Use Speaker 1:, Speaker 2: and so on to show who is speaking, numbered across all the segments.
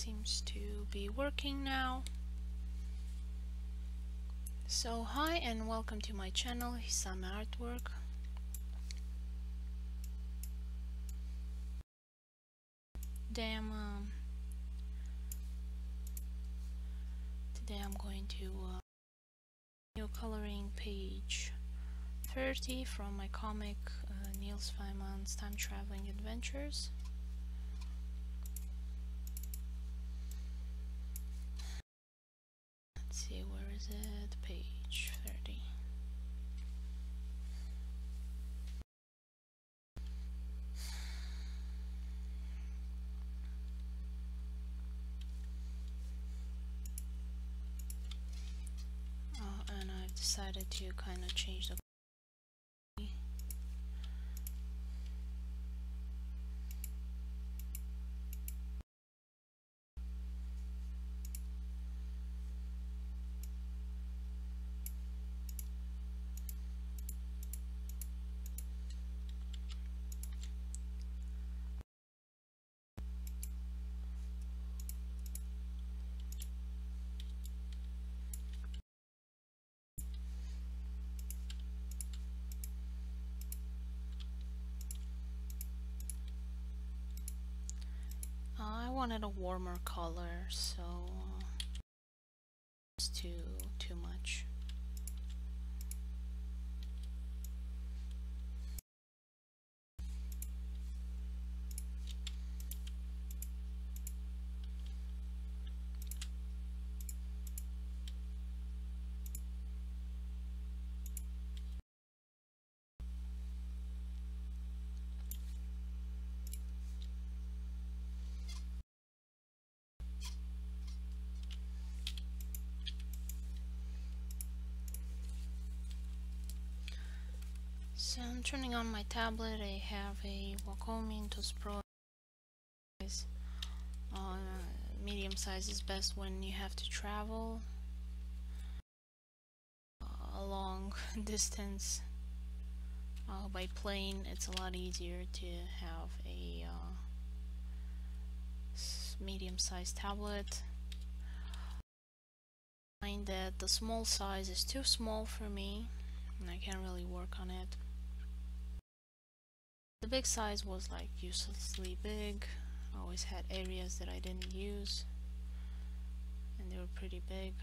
Speaker 1: seems to be working now. So hi and welcome to my channel, Hisame Artwork. Today I'm going to new coloring page 30 from my comic Niels Feynman's Time Traveling Adventures. Let's see, where is it? Page 30. And I've decided to kind of change the I wanted a warmer color, so it's too much. So I'm turning on my tablet. I have a Wacom Pro. Medium size is best when you have to travel a long distance by plane. It's a lot easier to have a medium sized tablet. I find that the small size is too small for me and I can't really work on it. The big size was like uselessly big. I always had areas that I didn't use and they were pretty big.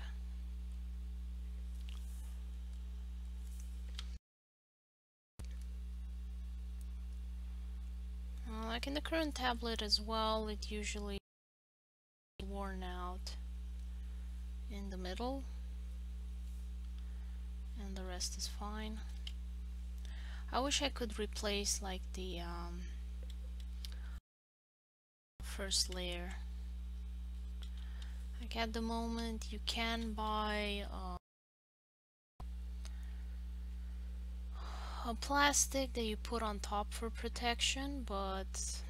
Speaker 1: Like in the current tablet as well, it usually worn out in the middle and the rest is fine. I wish I could replace like the first layer. Like at the moment you can buy a plastic that you put on top for protection, but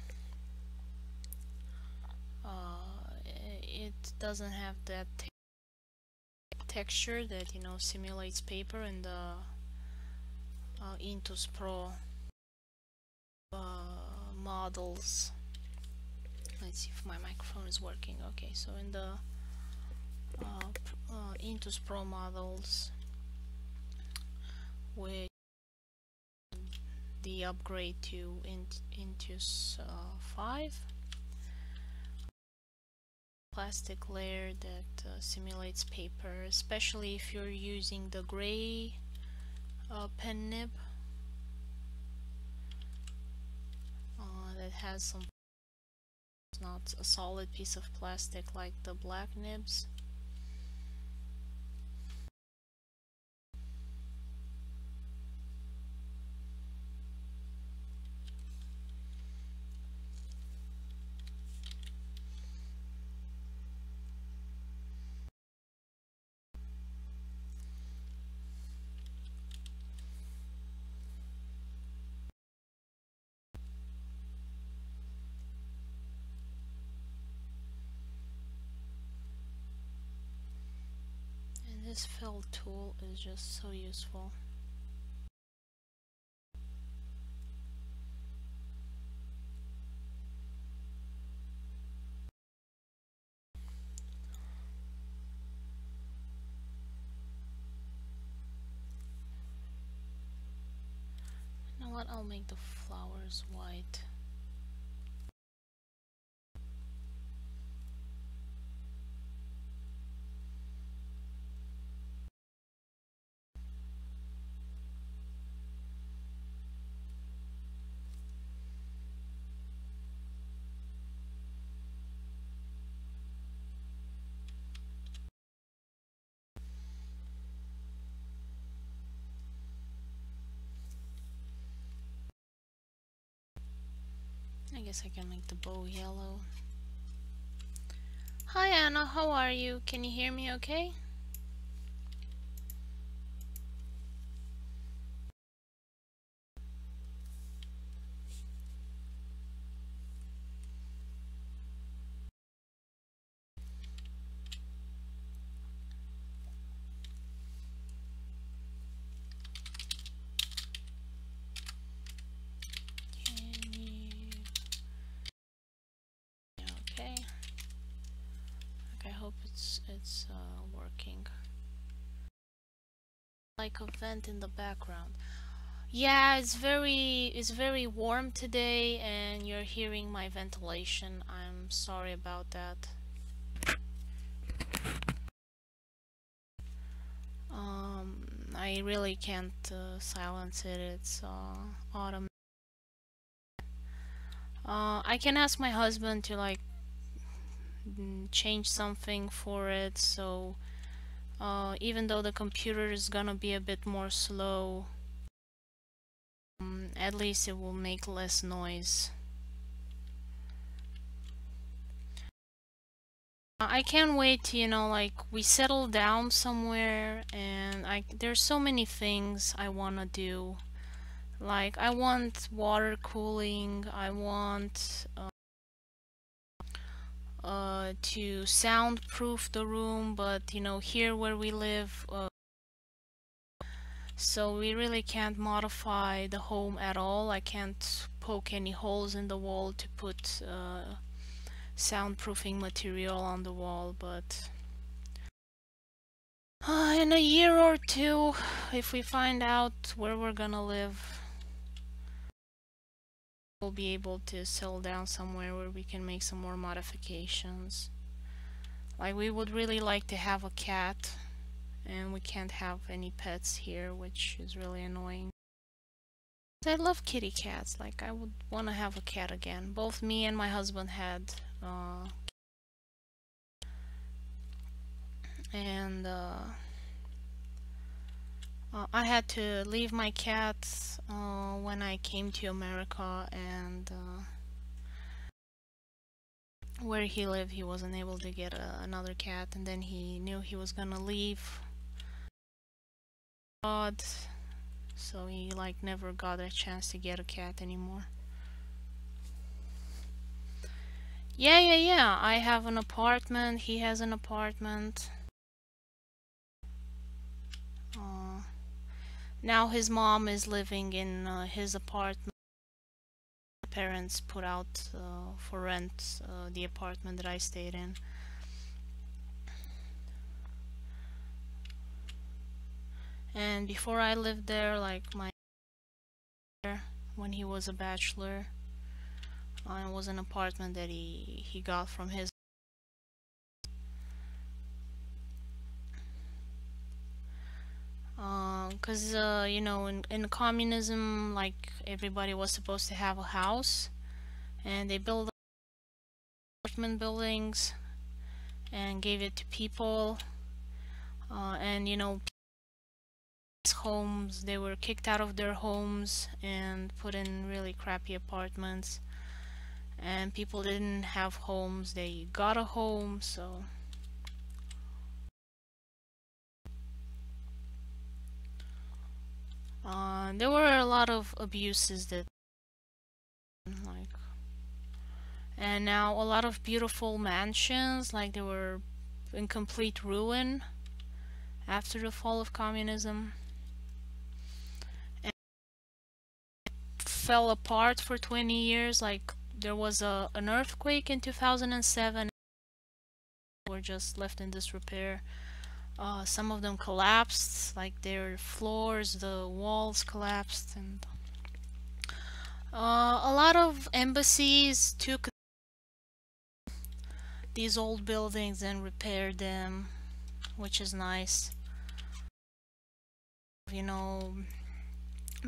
Speaker 1: it doesn't have that texture that, you know, simulates paper in the Intus Pro models. Let's see if my microphone is working. Okay, so in the Intus Pro models, with the upgrade to Intus 5, plastic layer that simulates paper, especially if you're using the gray pen nib that has some, it's not a solid piece of plastic like the black nibs. This fill tool is just so useful. what, I'll make the flowers white. I guess I can make the bow yellow. Hi Anna, how are you? Can you hear me okay? Can you... Okay. Okay, I hope it's working. Like a vent in the background. Yeah, it's very warm today and you're hearing my ventilation. I'm sorry about that. I really can't silence it. It's autumn. I can ask my husband to like change something for it, so even though the computer is gonna be a bit more slow, at least it will make less noise. I can't wait to, you know, like we settle down somewhere and there's so many things I wanna do. Like I want water cooling, I want to soundproof the room, but you know, here where we live, so we really can't modify the home at all. I can't poke any holes in the wall to put soundproofing material on the wall, but in a year or two, if we find out where we're gonna live, we'll be able to settle down somewhere where we can make some more modifications. Like we would really like to have a cat, and we can't have any pets here, which is really annoying. I love kitty cats. Like I would want to have a cat again. Both me and my husband had and I had to leave my cat when I came to America, and where he lived he wasn't able to get another cat, and then he knew he was gonna leave God, so he like never got a chance to get a cat anymore. Yeah, I have an apartment, he has an apartment. Now his mom is living in his apartment. Parents put out for rent the apartment that I stayed in. And before I lived there, like when he was a bachelor, it was an apartment that he got from his. Because you know, in communism, like everybody was supposed to have a house, and they built apartment buildings and gave it to people, and you know, homes, they were kicked out of their homes and put in really crappy apartments, and people didn't have homes, they got a home. So there were a lot of abuses that like, and now a lot of beautiful mansions, like they were in complete ruin after the fall of communism, and fell apart for 20 years. Like there was an earthquake in 2007, were just left in disrepair. Some of them collapsed, like their floors, the walls collapsed, and A lot of embassies took these old buildings and repaired them, which is nice. You know,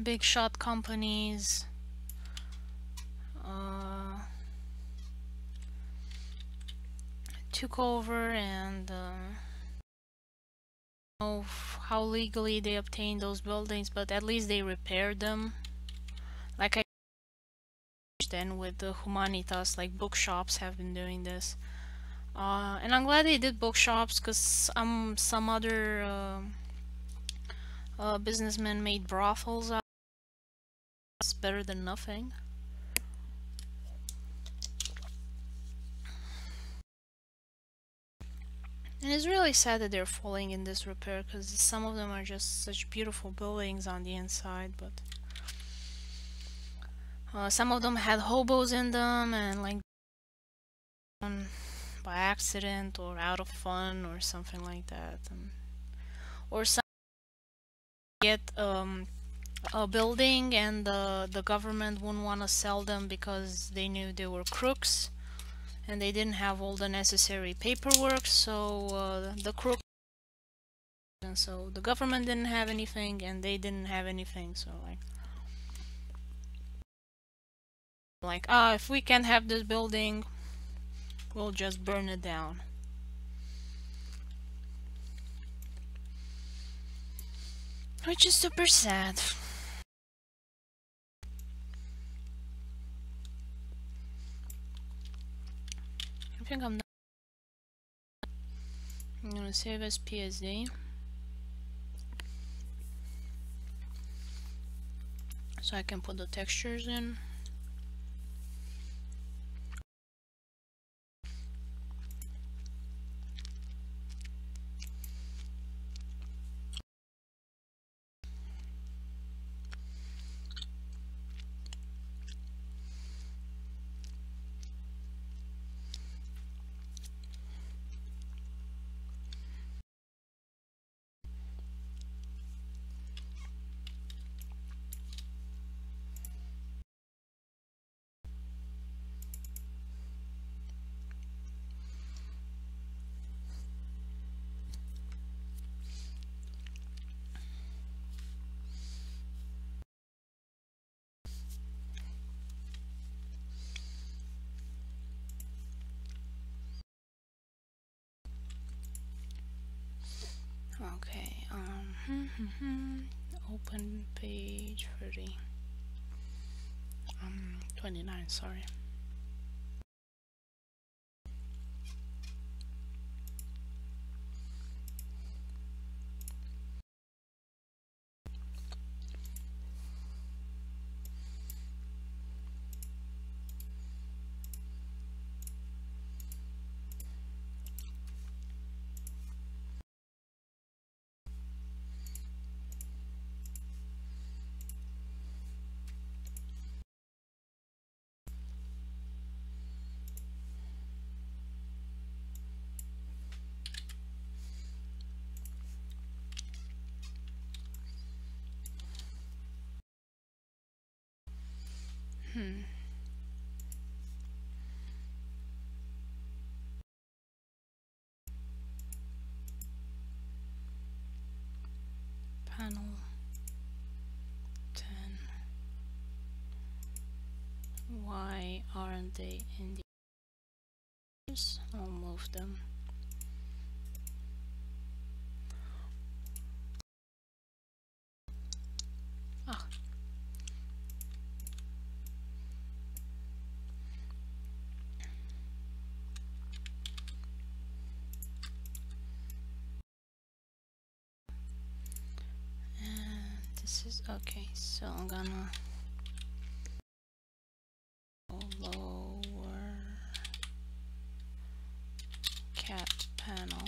Speaker 1: big shot companies took over and know how legally they obtained those buildings, but at least they repaired them. Like I then with the Humanitas, like bookshops have been doing this. And I'm glad they did bookshops because some other businessmen made brothels out. It's better than nothing. And it's really sad that they're falling in disrepair because some of them are just such beautiful buildings on the inside, but some of them had hobos in them and like by accident or out of fun or something like that, or some get a building and the government wouldn't want to sell them because they knew they were crooks and they didn't have all the necessary paperwork, so the crook and so the government didn't have anything and they didn't have anything, so like if we can't have this building, we'll just burn it down. Which is super sad. I think I'm gonna save as PSD so I can put the textures in. Okay, open page 30. 29, sorry. Panel 10. Why aren't they in the use? I'll move them. Ah. And this is okay, so I'm gonna lower cat panel.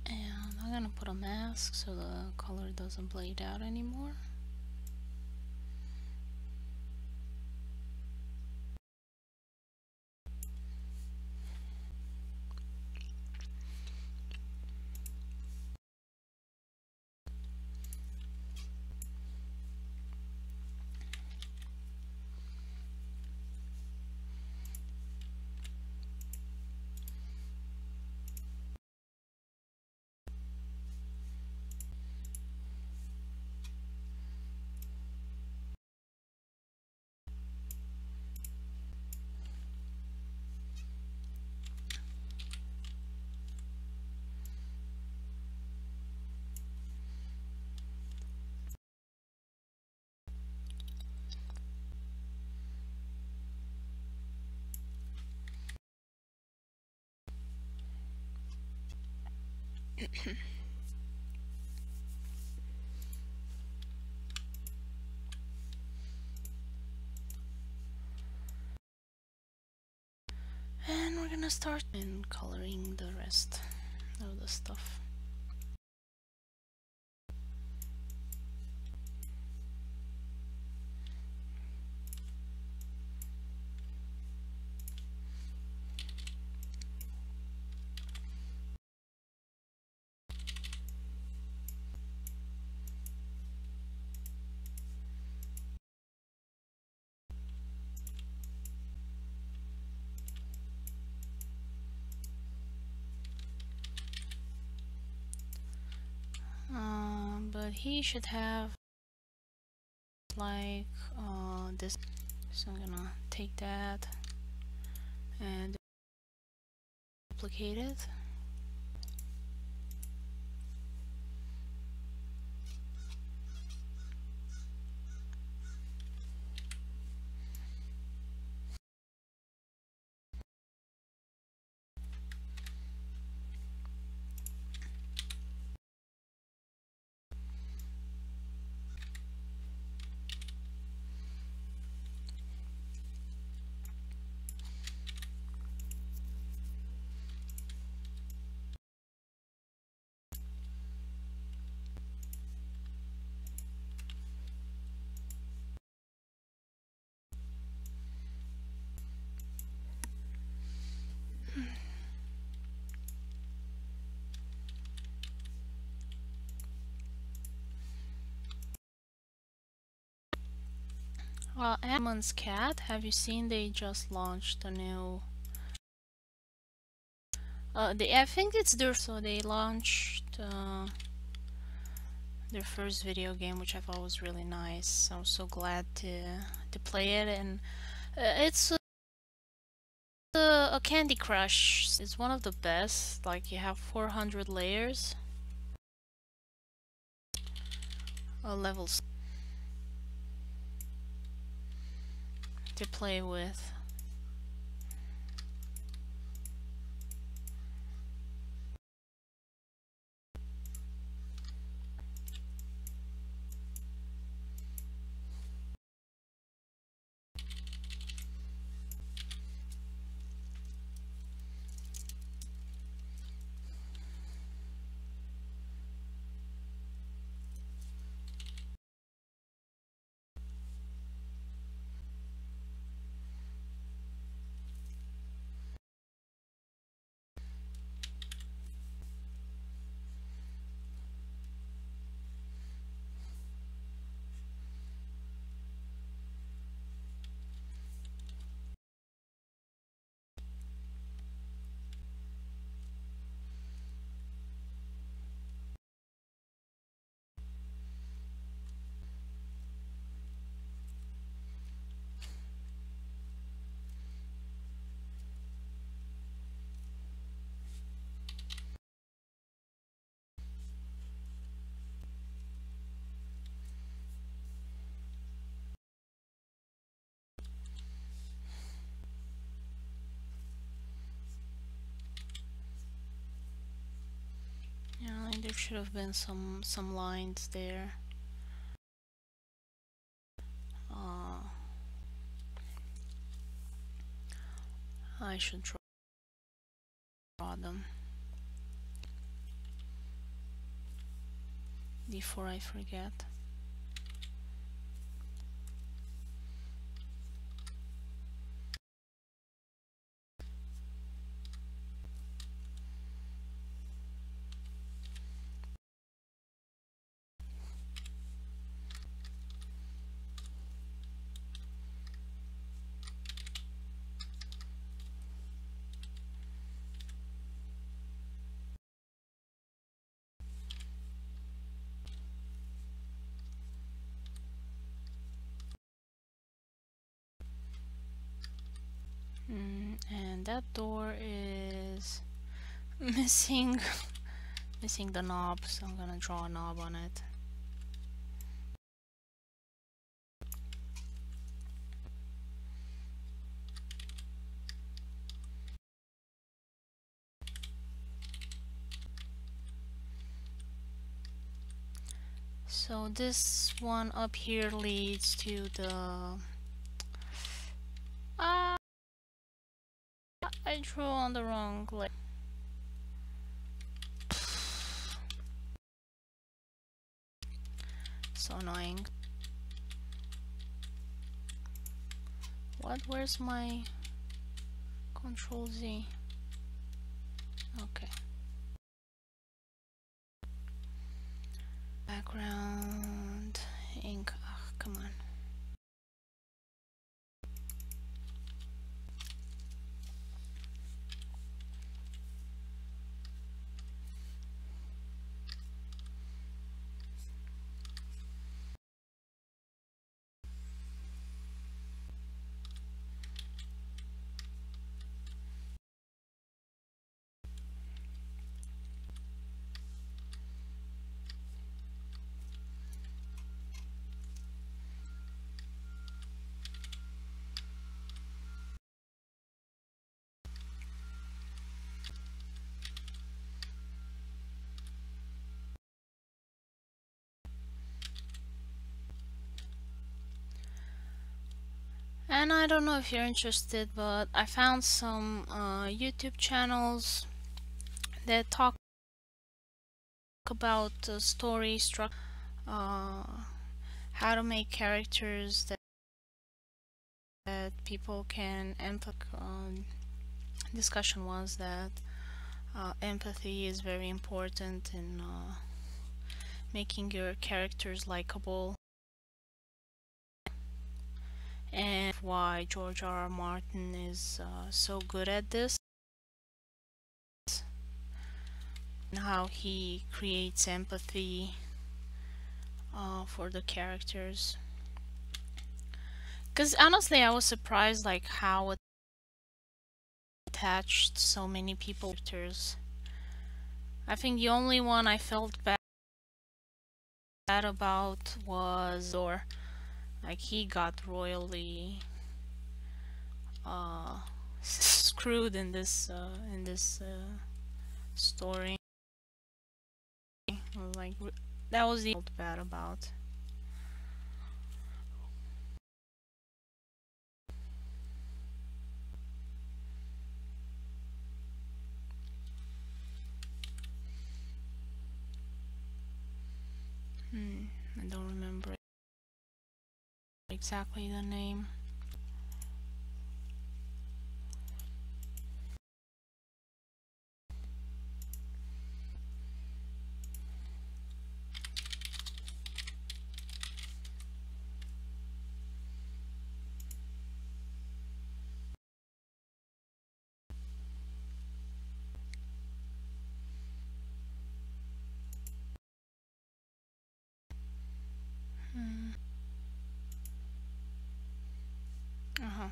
Speaker 1: And I'm gonna put a mask so the color doesn't bleed out anymore. And we're gonna start in coloring the rest of the stuff. But he should have like this. So I'm gonna take that and duplicate it. Well, Ammon's Cat, have you seen they just launched a new I think it's their, so they launched their first video game, which I thought was really nice. I was so glad to play it, and it's a Candy Crush. It's one of the best. Like, you have 400 layers, levels to play with. Yeah, like there should have been some lines there. I should draw them before I forget. And that door is missing missing the knob, so I'm gonna draw a knob on it. So this one up here leads to the I drew on the wrong layer. So annoying. What? Where's my Control Z? Okay. Background ink. Oh, come on. And I don't know if you're interested, but I found some YouTube channels that talk about story structure, how to make characters that people can empathize. Discussion was that empathy is very important in making your characters likable, and why George R.R. Martin is so good at this, and how he creates empathy for the characters. Because honestly, I was surprised like how attached so many people to characters. I think the only one I felt bad about was or like he got royally screwed in this story. Like that was the felt bad about. I don't remember exactly the name. Uh-huh.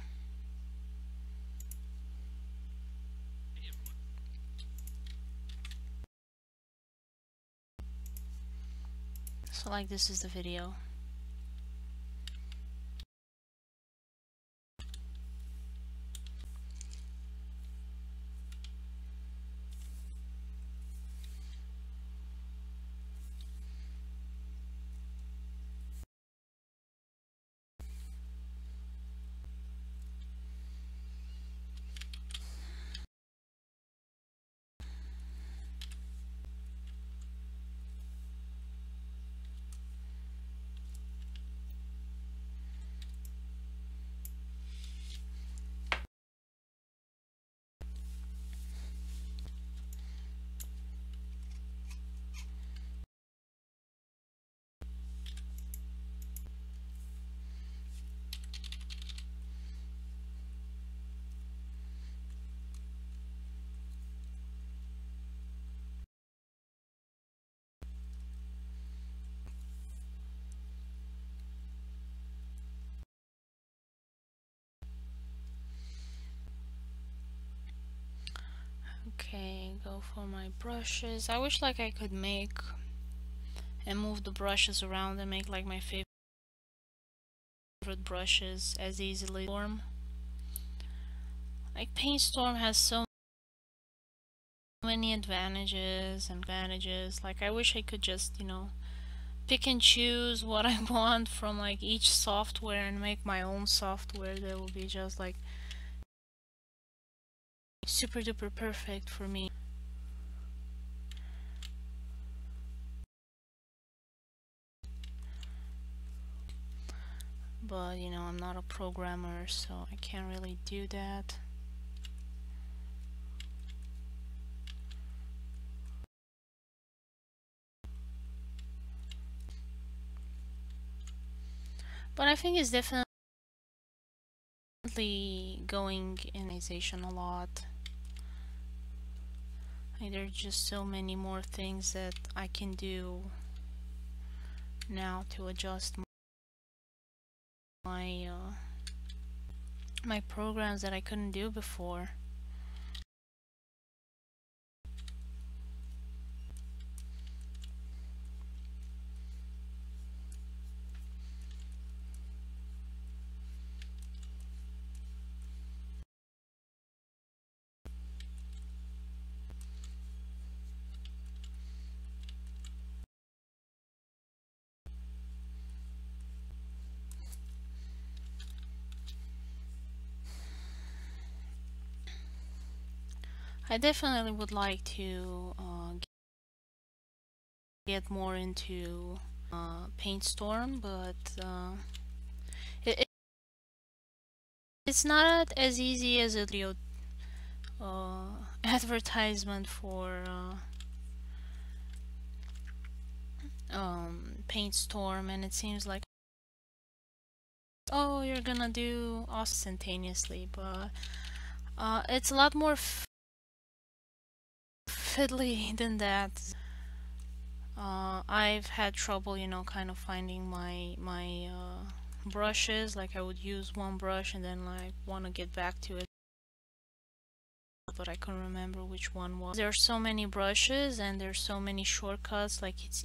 Speaker 1: So like this is the video. Okay, go for my brushes. I wish like I could make and move the brushes around and make like my favorite brushes as easily. Storm. Like Paintstorm has so many advantages. Like I wish I could just, you know, pick and choose what I want from like each software and make my own software that will be just like super duper perfect for me. But you know, I'm not a programmer, so I can't really do that. But I think it's definitely going in organization a lot. Like, there's just so many more things that I can do now to adjust my my programs that I couldn't do before. I definitely would like to get more into Paintstorm, but it's not as easy as a video advertisement for Paintstorm, and it seems like, oh, you're gonna do instantaneously, but it's a lot more fiddly than that. I've had trouble, you know, kind of finding my brushes. Like I would use one brush and then like want to get back to it, but I couldn't remember which one was. There's so many brushes and there's so many shortcuts. Like it's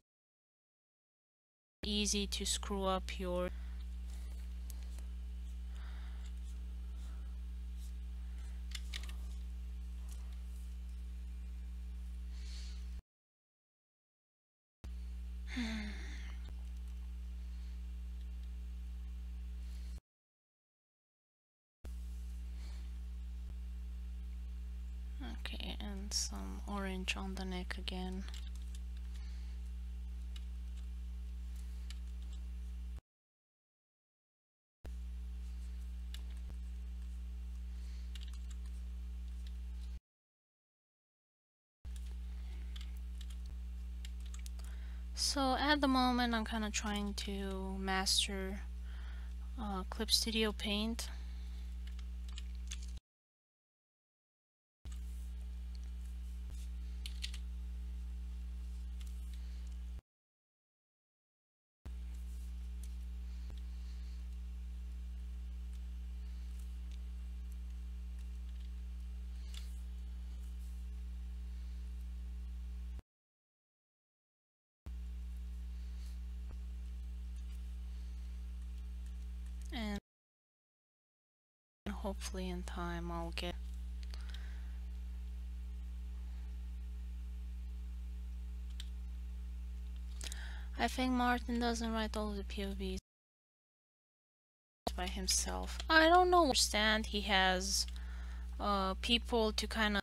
Speaker 1: easy to screw up your okay, and some orange on the neck again. So at the moment I'm kind of trying to master Clip Studio Paint. And hopefully in time I'll get. I think Martin doesn't write all of the POVs by himself. I don't know. Understand he has people to kind of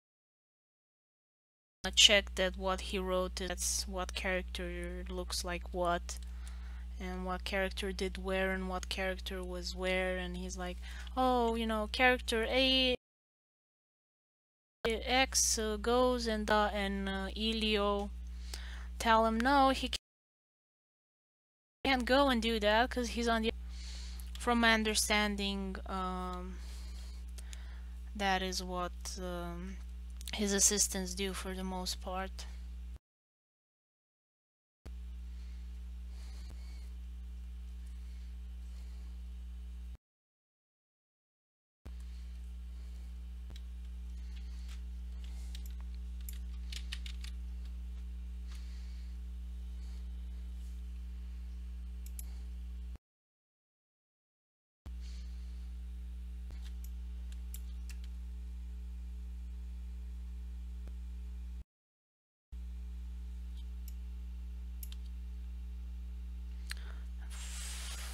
Speaker 1: check that what he wrote is that's what character looks like what, and what character did where and what character was where, and he's like, oh, you know, character A X goes and Elio tell him no, he can't go and do that because he's on the. From my understanding, that is what his assistants do for the most part.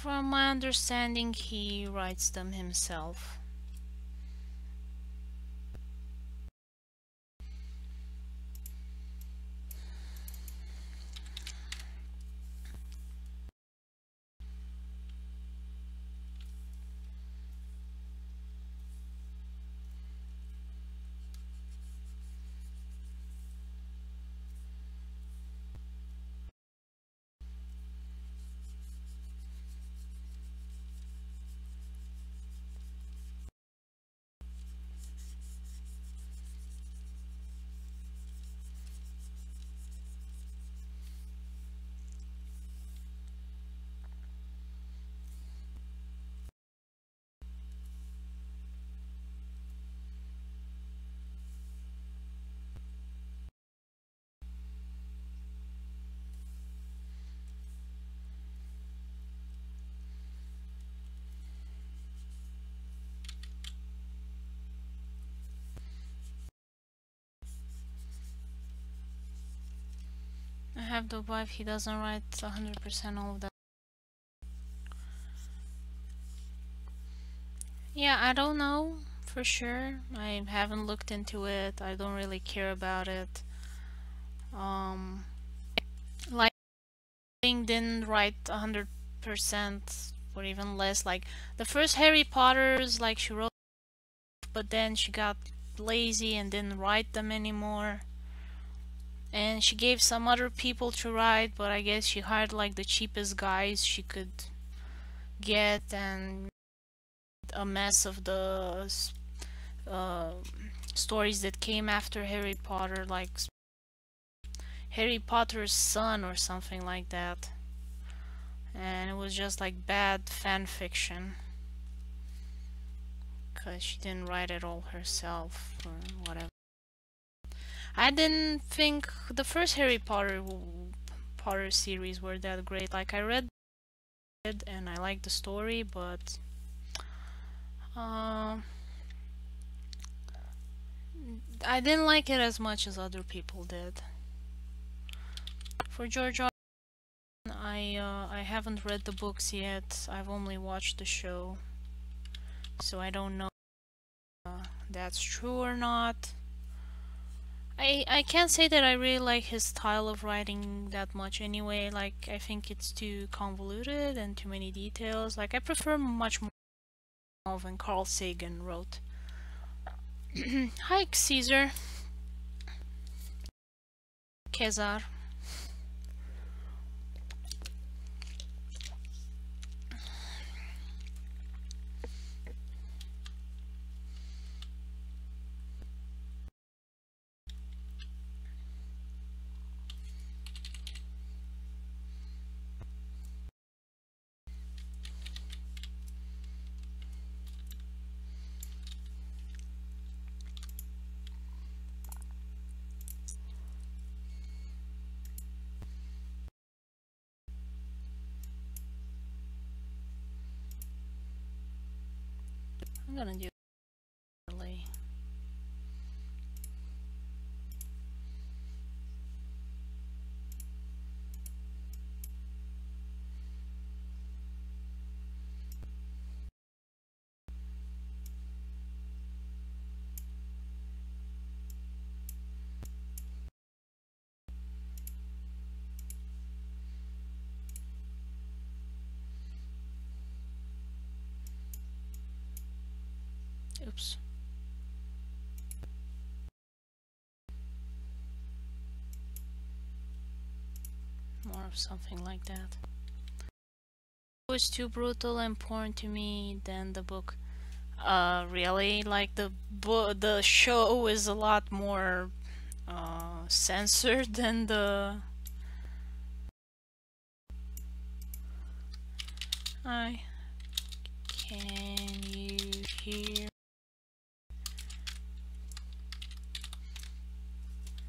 Speaker 1: From my understanding, he writes them himself. I have the vibe he doesn't write 100% all of that. Yeah, I don't know for sure. I haven't looked into it. I don't really care about it. Like didn't write 100% or even less. Like the first Harry Potter's, like she wrote, but then she got lazy and didn't write them anymore. And she gave some other people to write, but I guess she hired like the cheapest guys she could get, and a mess of the uh, stories that came after Harry Potter, like Harry Potter's son or something like that. And it was just like bad fan fiction because she didn't write it all herself or whatever. I didn't think the first Harry Potter series were that great. Like I read it and I liked the story, but I didn't like it as much as other people did. For George R. I haven't read the books yet. I've only watched the show, so I don't know if that's true or not. I can't say that I really like his style of writing that much anyway. Like I think it's too convoluted and too many details. Like I prefer much more when Carl Sagan wrote. Hi Caesar. Kezar. I'm gonna do early. Oops. More of something like that. It was too brutal and porn to me than the book. Really? Like the show is a lot more censored than the. Hi. Can you hear?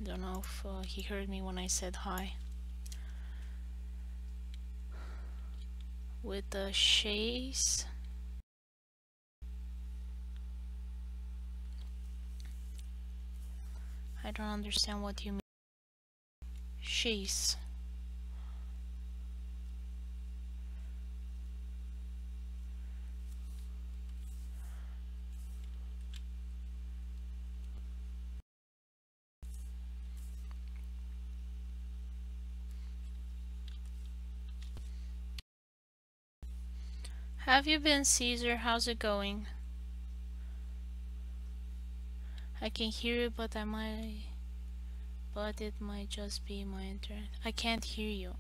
Speaker 1: Don't know if he heard me when I said hi. With the chase. I don't understand what you mean. Chase. Have you been, Caesar? How's it going? I can hear you, but it might just be my internet. I can't hear you.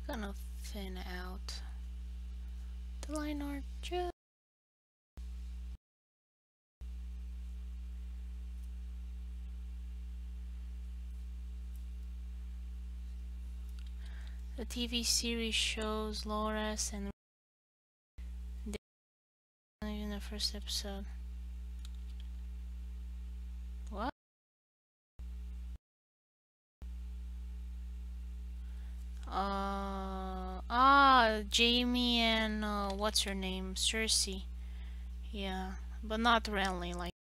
Speaker 1: Gonna thin out the Lineart just. The TV series shows Loras and in the first episode. What? Jamie and what's her name? Cersei. Yeah, but not Renly, like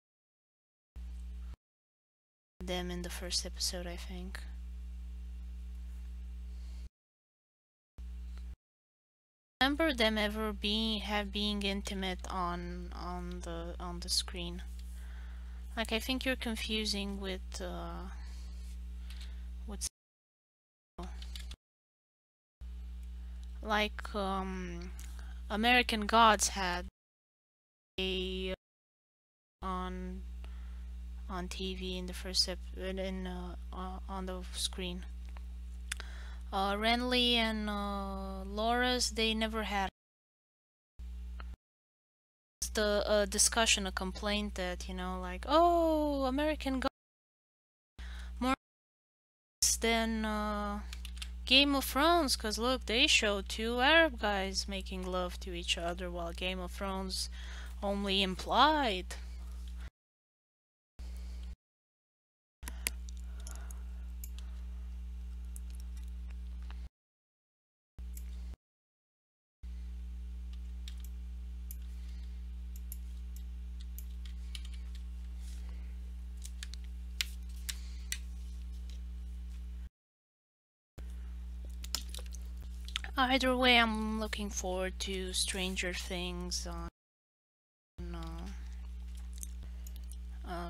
Speaker 1: them in the first episode, I think. Remember them ever being intimate on the screen. Like, I think you're confusing with like American Gods had a on TV in the first on the screen. Renly and Loras, they never had the discussion, a complaint that, you know, like, oh, American Gods more than Game of Thrones, because look, they showed two Arab guys making love to each other, while Game of Thrones only implied. Either way, I'm looking forward to Stranger Things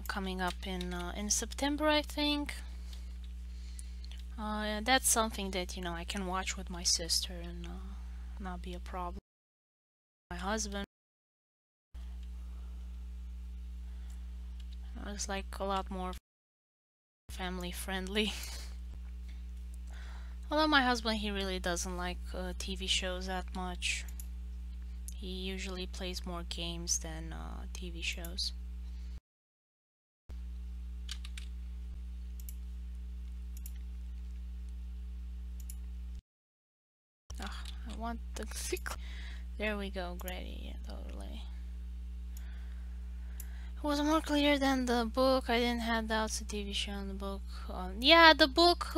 Speaker 1: coming up in September, I think. That's something that, you know, I can watch with my sister and not be a problem. My husband. It's like a lot more family friendly. Although my husband, he really doesn't like TV shows that much. He usually plays more games than TV shows. Ugh, I want the... There we go, Grady, totally. It was more clear than the book. I didn't have doubts the TV show and the book. Yeah, the book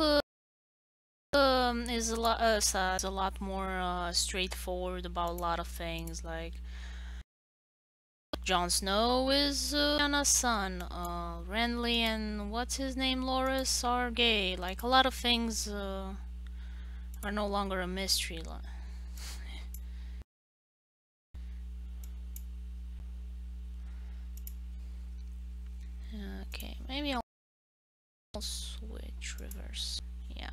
Speaker 1: is a lot more straightforward about a lot of things. Like, Jon Snow is Lyanna's son. Renly and what's his name, Loras, are gay. Like, a lot of things are no longer a mystery. Okay, maybe I'll switch reverse. Yeah,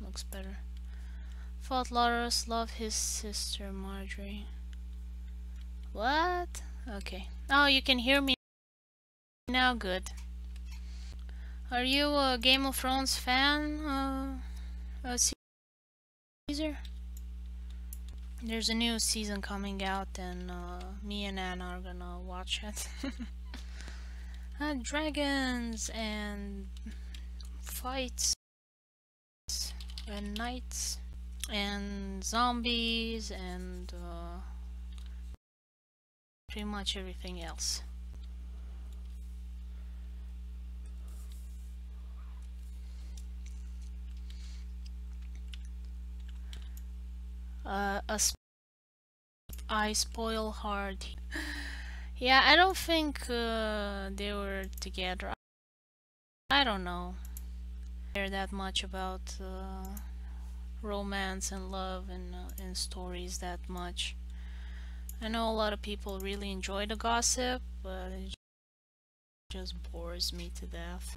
Speaker 1: looks better. Thought Loras loved his sister Marjorie. What? Okay. Oh, you can hear me now. Good. Are you a Game of Thrones fan, Caesar? There's a new season coming out, and me and Anna are gonna watch it. Dragons and fights and knights and zombies and, pretty much everything else. I spoil hard. Yeah, I don't think they were together. I don't know. I care that much about romance and love and stories that much. I know a lot of people really enjoy the gossip, but it just bores me to death.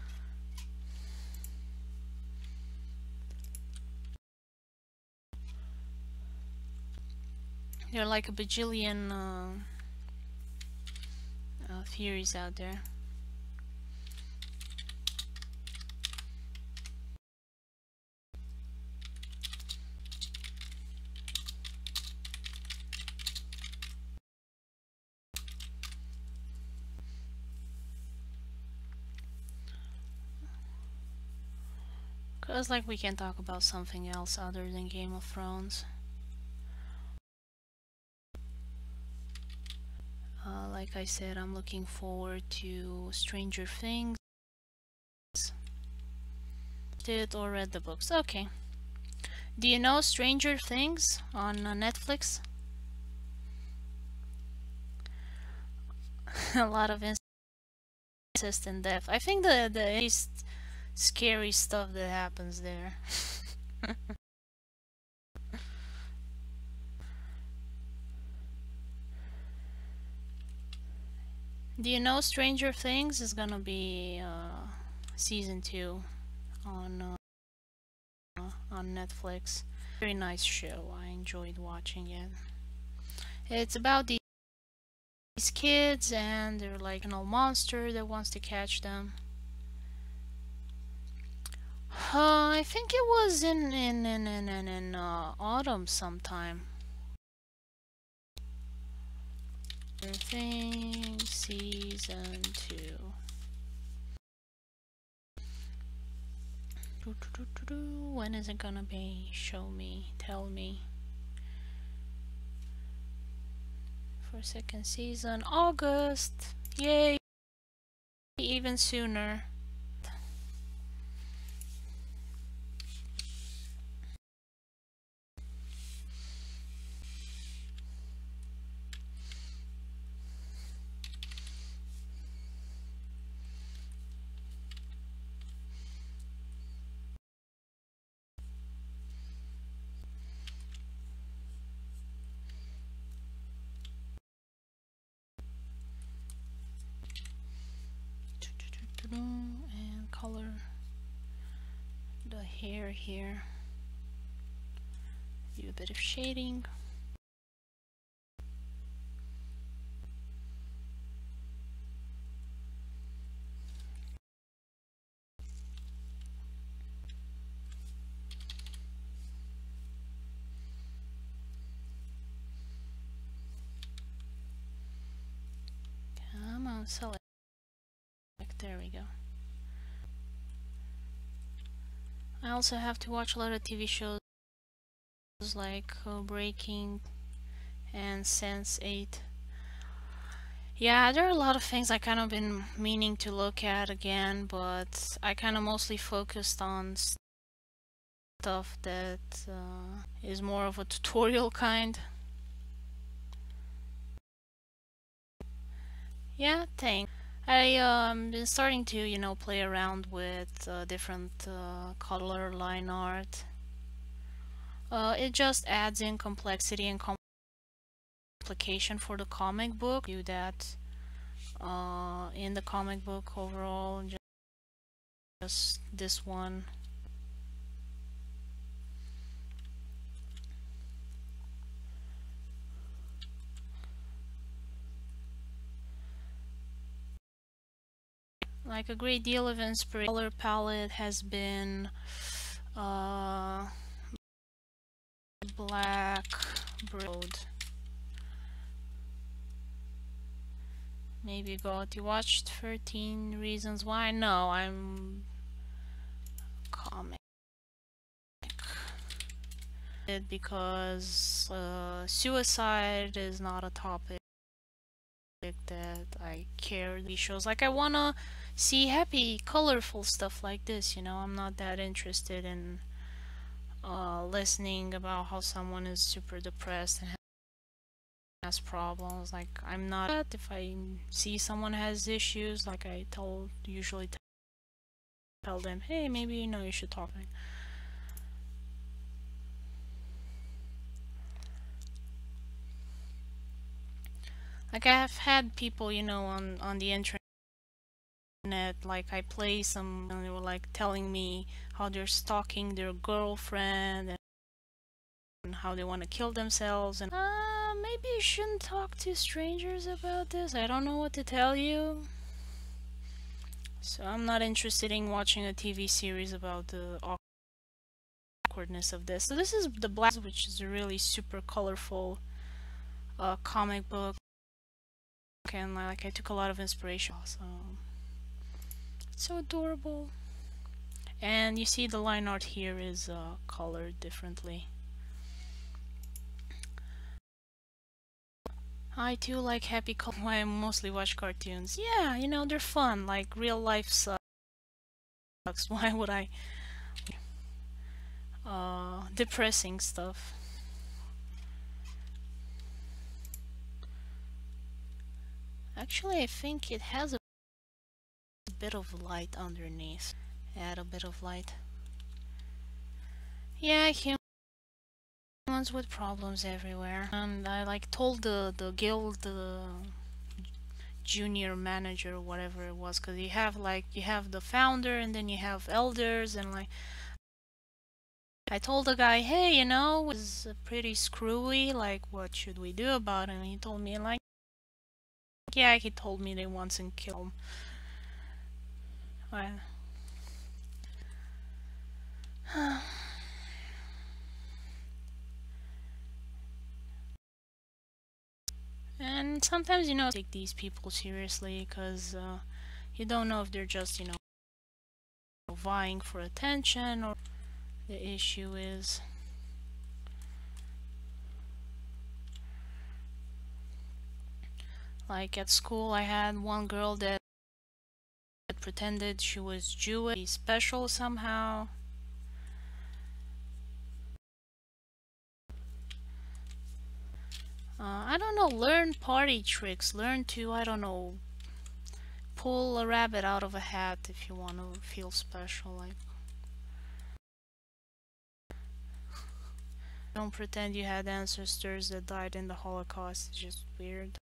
Speaker 1: There are like a bajillion theories out there. Cause like we can talk about something else other than Game of Thrones. Like I said, I'm looking forward to Stranger Things. Did or read the books? Okay. Do you know Stranger Things on Netflix? A lot of incest and death. I think the least scary stuff that happens there. Do you know Stranger Things is gonna be season 2 on Netflix? Very nice show. I enjoyed watching it. It's about these kids and they're like an old monster that wants to catch them. I think it was in autumn sometime. Thing season 2. When is it gonna be? Show me, tell me. For second season, August. Yay! Even sooner. And color the hair here. Do a bit of shading. Come on, select. There we go. I also have to watch a lot of TV shows like Breaking and Sense8. Yeah, there are a lot of things I kind of been meaning to look at again, but I kind of mostly focused on stuff that is more of a tutorial kind. Yeah, thanks. I been starting to, you know, play around with different color line art. It just adds in complexity and complication for the comic book. Do that in the comic book overall, just this one. Like a great deal of inspiration. Color palette has been black, broad. Maybe go out. You watched 13 Reasons Why? No, I'm comic. Because suicide is not a topic that I care. These shows, like, I wanna see happy, colorful stuff like this, you know. I'm not that interested in listening about how someone is super depressed and has problems. Like, I'm not if I see someone has issues, like I usually tell them, hey, maybe you should talk. Like, I've had people, on the internet, like I play some, and they were like telling me how they're stalking their girlfriend and how they want to kill themselves, and maybe you shouldn't talk to strangers about this. I don't know what to tell you. So I'm not interested in watching a TV series about the awkwardness of this. So this is the Black, which is a really super colorful comic book, and like I took a lot of inspiration. So it's so adorable. And you see the line art here is colored differently. I too like happy color. I mostly watch cartoons. Yeah, they're fun. Like, real life sucks. Why would I? Depressing stuff. Actually, I think it has a bit of light underneath. Add a bit of light. Yeah, humans with problems everywhere. And I like told the guild junior manager or whatever it was, because you have the founder and then you have elders, and like I told the guy, hey, it's pretty screwy, like what should we do about it? And he told me, like, yeah, he told me they once and killed him. And sometimes, take these people seriously, because you don't know if they're just, vying for attention, or the issue is. Like, at school, I had one girl that pretended she was Jewish, special somehow. I don't know, learn party tricks. Learn to, I don't know, pull a rabbit out of a hat if you want to feel special. Like, don't pretend you had ancestors that died in the Holocaust. It's just weird.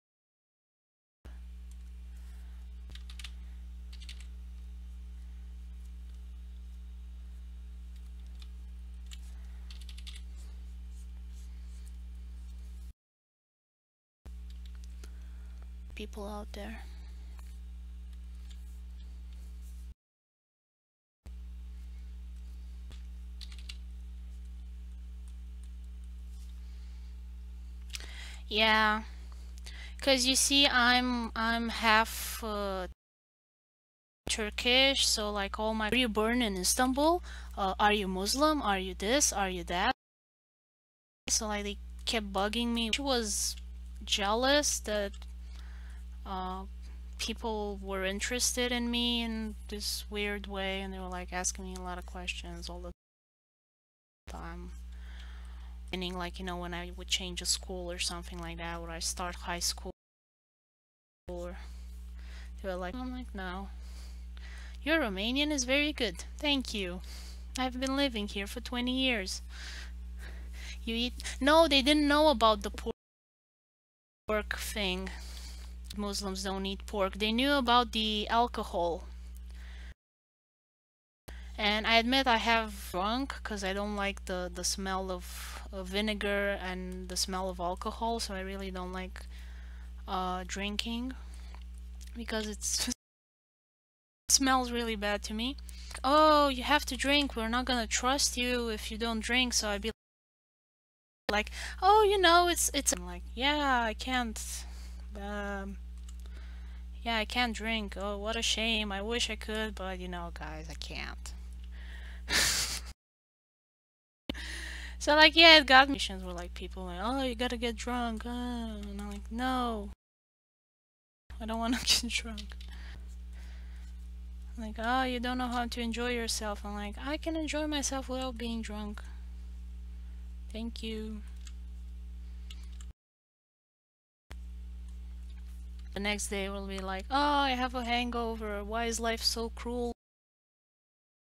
Speaker 1: People out there. Yeah, cause you see, I'm half Turkish, so like all my. Were you born in Istanbul? Are you Muslim? Are you this? Are you that? So like they kept bugging me. She was jealous that uh, people were interested in me in this weird way, and they were like asking me a lot of questions all the time. Meaning, like, when I would change a school or something like that, or I start high school, or they were like, I'm like, no. Your Romanian is very good. Thank you. I've been living here for 20 years. You eat? No, they didn't know about the pork thing. Muslims don't eat pork. They knew about the alcohol. And I admit I have drunk because I don't like the smell of vinegar and the smell of alcohol, so I really don't like drinking because it smells really bad to me. Oh, you have to drink. We're not gonna trust you if you don't drink. So I'd be like, oh, it's. I'm like, yeah, I can't. Um, yeah, I can't drink. Oh, what a shame. I wish I could, but guys, I can't. So like, yeah, it got me. Were like people like, oh, you gotta get drunk, and I'm like, no, I don't want to get drunk. Like, oh, you don't know how to enjoy yourself. I'm like, I can enjoy myself without being drunk. Thank you. The next day will be like, oh, I have a hangover. Why is life so cruel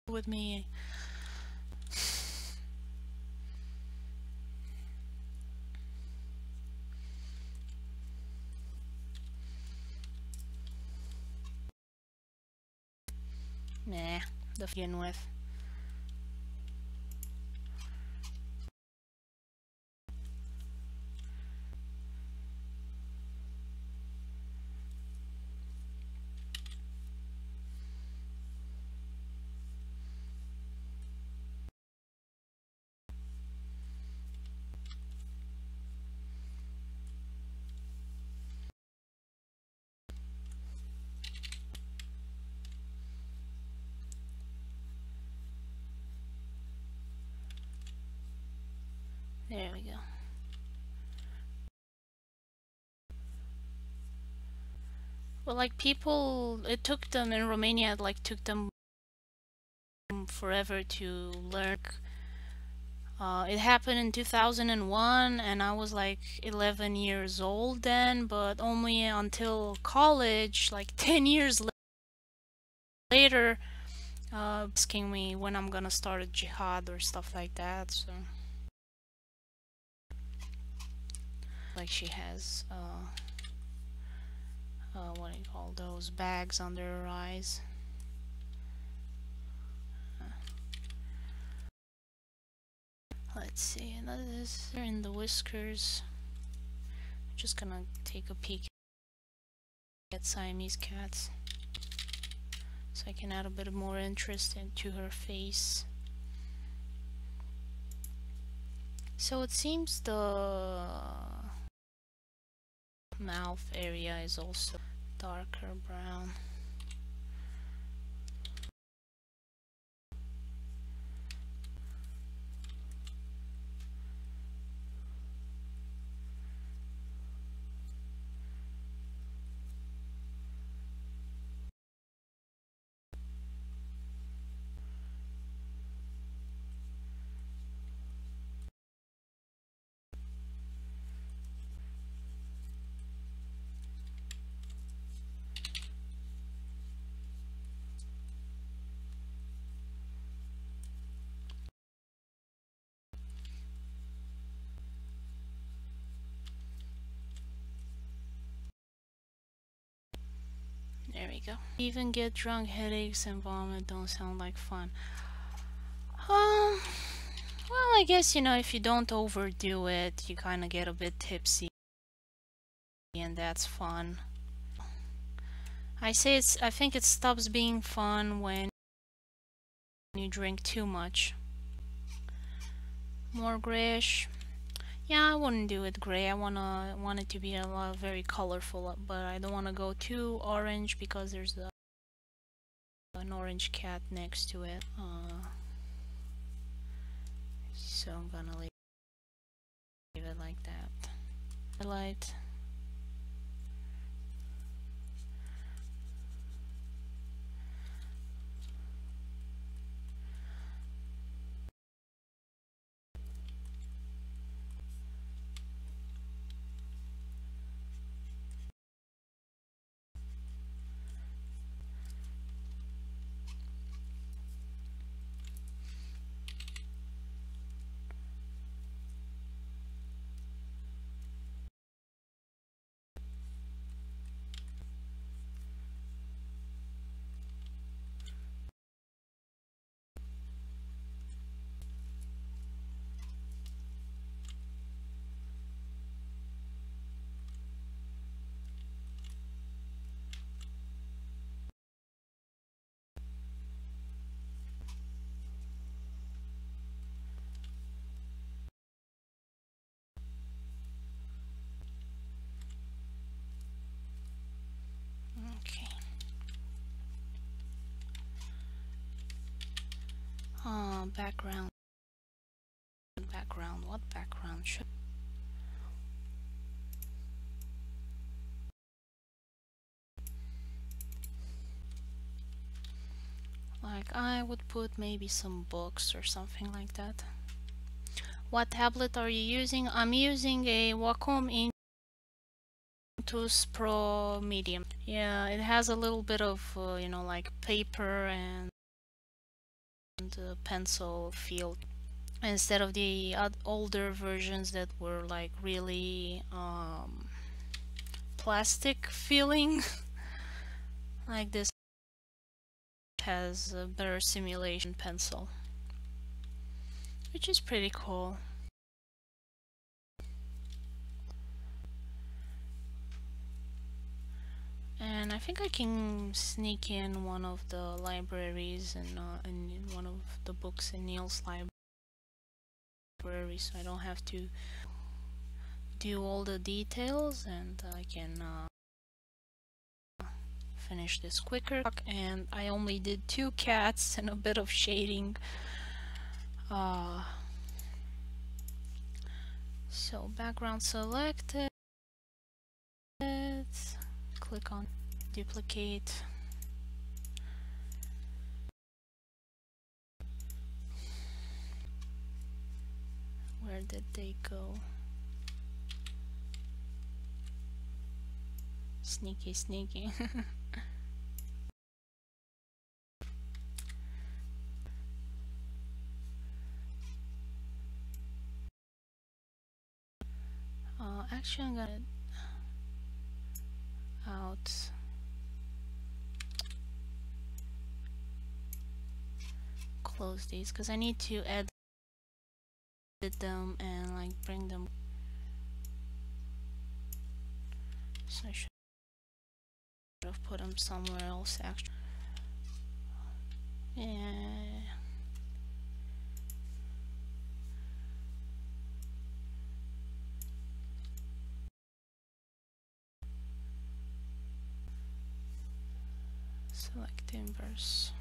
Speaker 1: with me? Nah, to begin with. There we go. Well, like people, it took them in Romania, it like took them forever to learn. It happened in 2001 and I was like 11 years old then, but only until college, like 10 years later, asking me when I'm gonna start a jihad or stuff like that. So, like she has, what do you call those bags under her eyes? Let's see, another is in the whiskers. Just gonna take a peek at Siamese cats so I can add a bit more interest into her face. So it seems the mouth area is also darker brown. There we go. Even get drunk, headaches, and vomit don't sound like fun. Well, I guess, you know, if you don't overdo it, you kind of get a bit tipsy, and that's fun. I think it stops being fun when you drink too much. More grayish. Yeah, I wouldn't do it gray. I want it to be a lot very colorful, but I don't want to go too orange because there's an orange cat next to it. So I'm gonna leave it like that. Highlight. Okay. Background. Background. What background should? Like I would put maybe some books or something like that. What tablet are you using? I'm using a Wacom Intuos Pro Medium. Yeah, it has a little bit of you know, like paper and pencil feel instead of the older versions that were like really plastic feeling. Like this has a better simulation pencil, which is pretty cool. And I think I can sneak in one of the libraries and in one of the books in Niels' library, so I don't have to do all the details, and I can finish this quicker. And I only did 2 cats and a bit of shading. So background selected. Click on duplicate. Where did they go? Sneaky, sneaky. Actually, I'm gonna out. Close these because I need to edit them and like bring them. So I should have put them somewhere else actually. Yeah. Select inverse.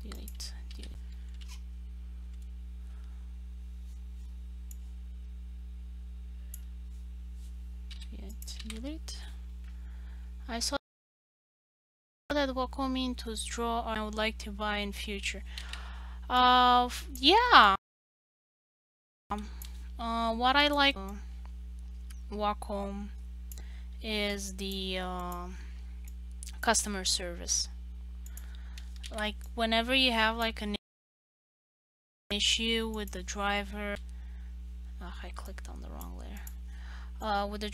Speaker 1: Delete. Delete. Delete. I saw that Wacom Intuos draw I would like to buy in future. Yeah. What I like Wacom is the customer service. Like whenever you have like an issue with the driver, I clicked on the wrong layer. With the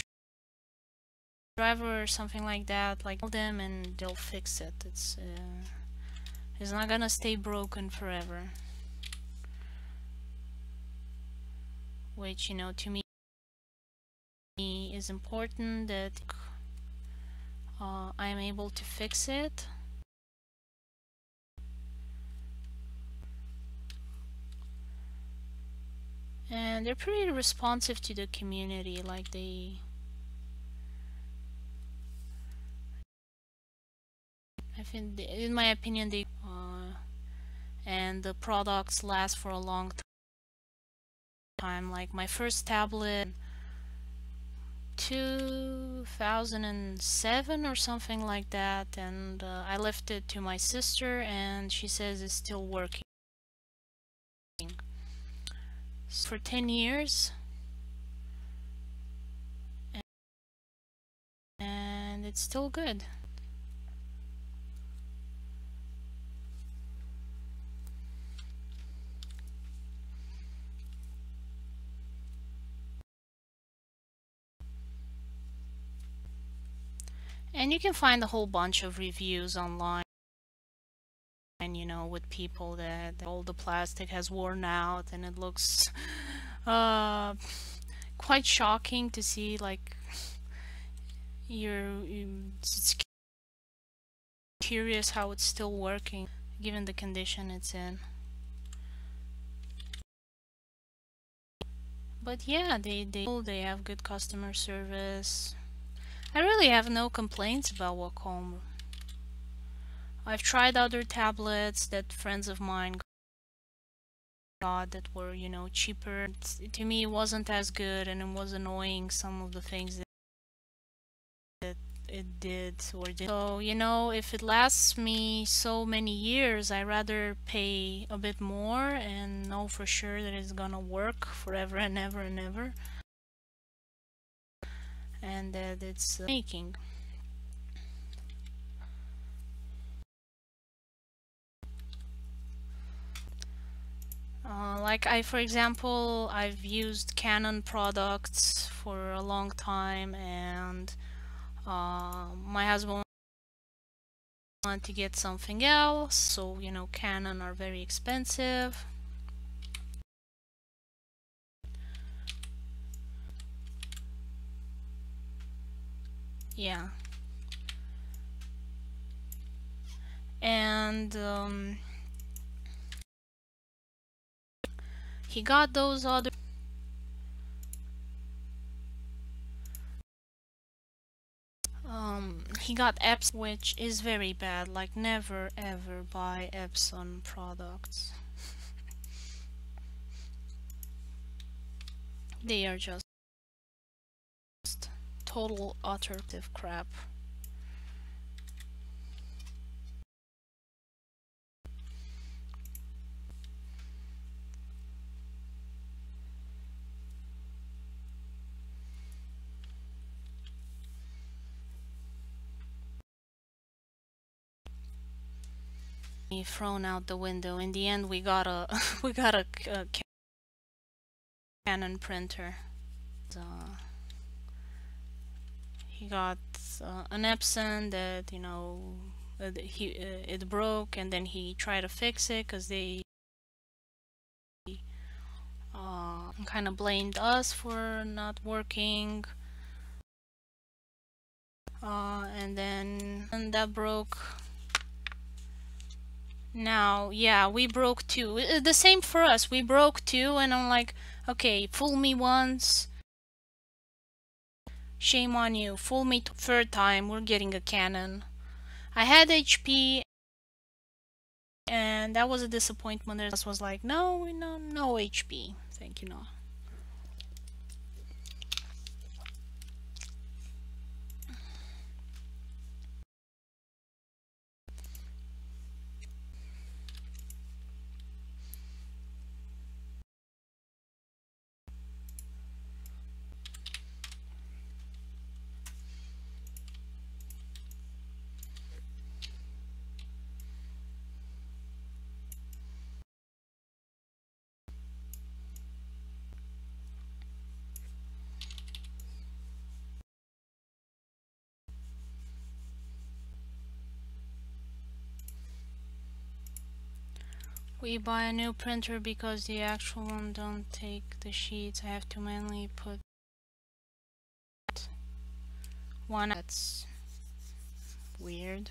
Speaker 1: driver or something like that, like call them and they'll fix it. It's not gonna stay broken forever. Which, you know, to me is important that I'm able to fix it. And they're pretty responsive to the community, like I think, in my opinion, and the products last for a long time. Like my first tablet, 2007 or something like that, and I left it to my sister, and she says it's still working. So for 10 years, and it's still good. And you can find a whole bunch of reviews online, you know, with people that all the plastic has worn out and it looks quite shocking to see. Like it's curious how it's still working given the condition it's in. But yeah, they have good customer service. I really have no complaints about Wacom. I've tried other tablets that friends of mine got that were, you know, cheaper. To me, it wasn't as good, and it was annoying, some of the things that it did or did. So, you know, if it lasts me so many years, I rather pay a bit more and know for sure that it's gonna work forever and ever and ever, and that it's making. Like for example, I've used Canon products for a long time, and my husband wanted to get something else. So, you know, Canon are very expensive. Yeah. And he got those other he got Epson, which is very bad. Like, never ever buy Epson products. They are just total utter crap. Thrown out the window. In the end, we got a we got a Canon printer. He got an Epson that, you know, it broke, and then he tried to fix it because they kind of blamed us for not working. And then that broke. Now, yeah, we broke too. The same for us. We broke too, and I'm like, okay, fool me once, shame on you. Fool me third time, we're getting a Canon. I had HP, and that was a disappointment. There was like, no, no HP. Thank you, no. We buy a new printer because the actual one don't take the sheets. I have to manually put one. That's weird.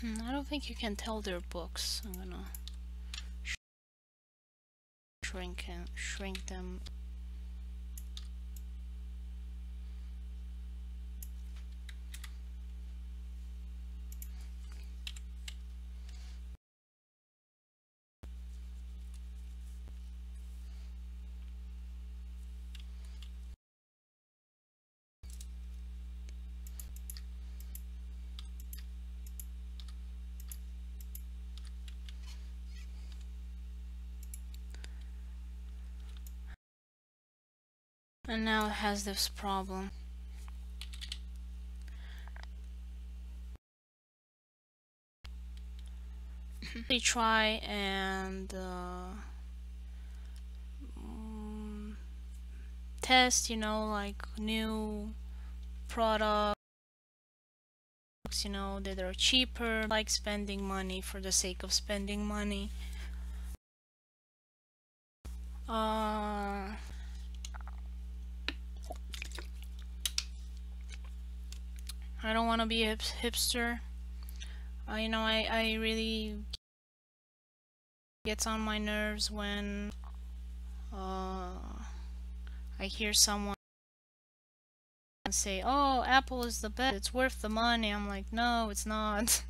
Speaker 1: I don't think you can tell they're books. I'm gonna shrink them. And now it has this problem. We try and test, you know, like new products, you know, that are cheaper, like spending money for the sake of spending money. I don't want to be a hipster. You know, I really gets on my nerves when I hear someone say, oh, Apple is the best, it's worth the money. I'm like, no, it's not.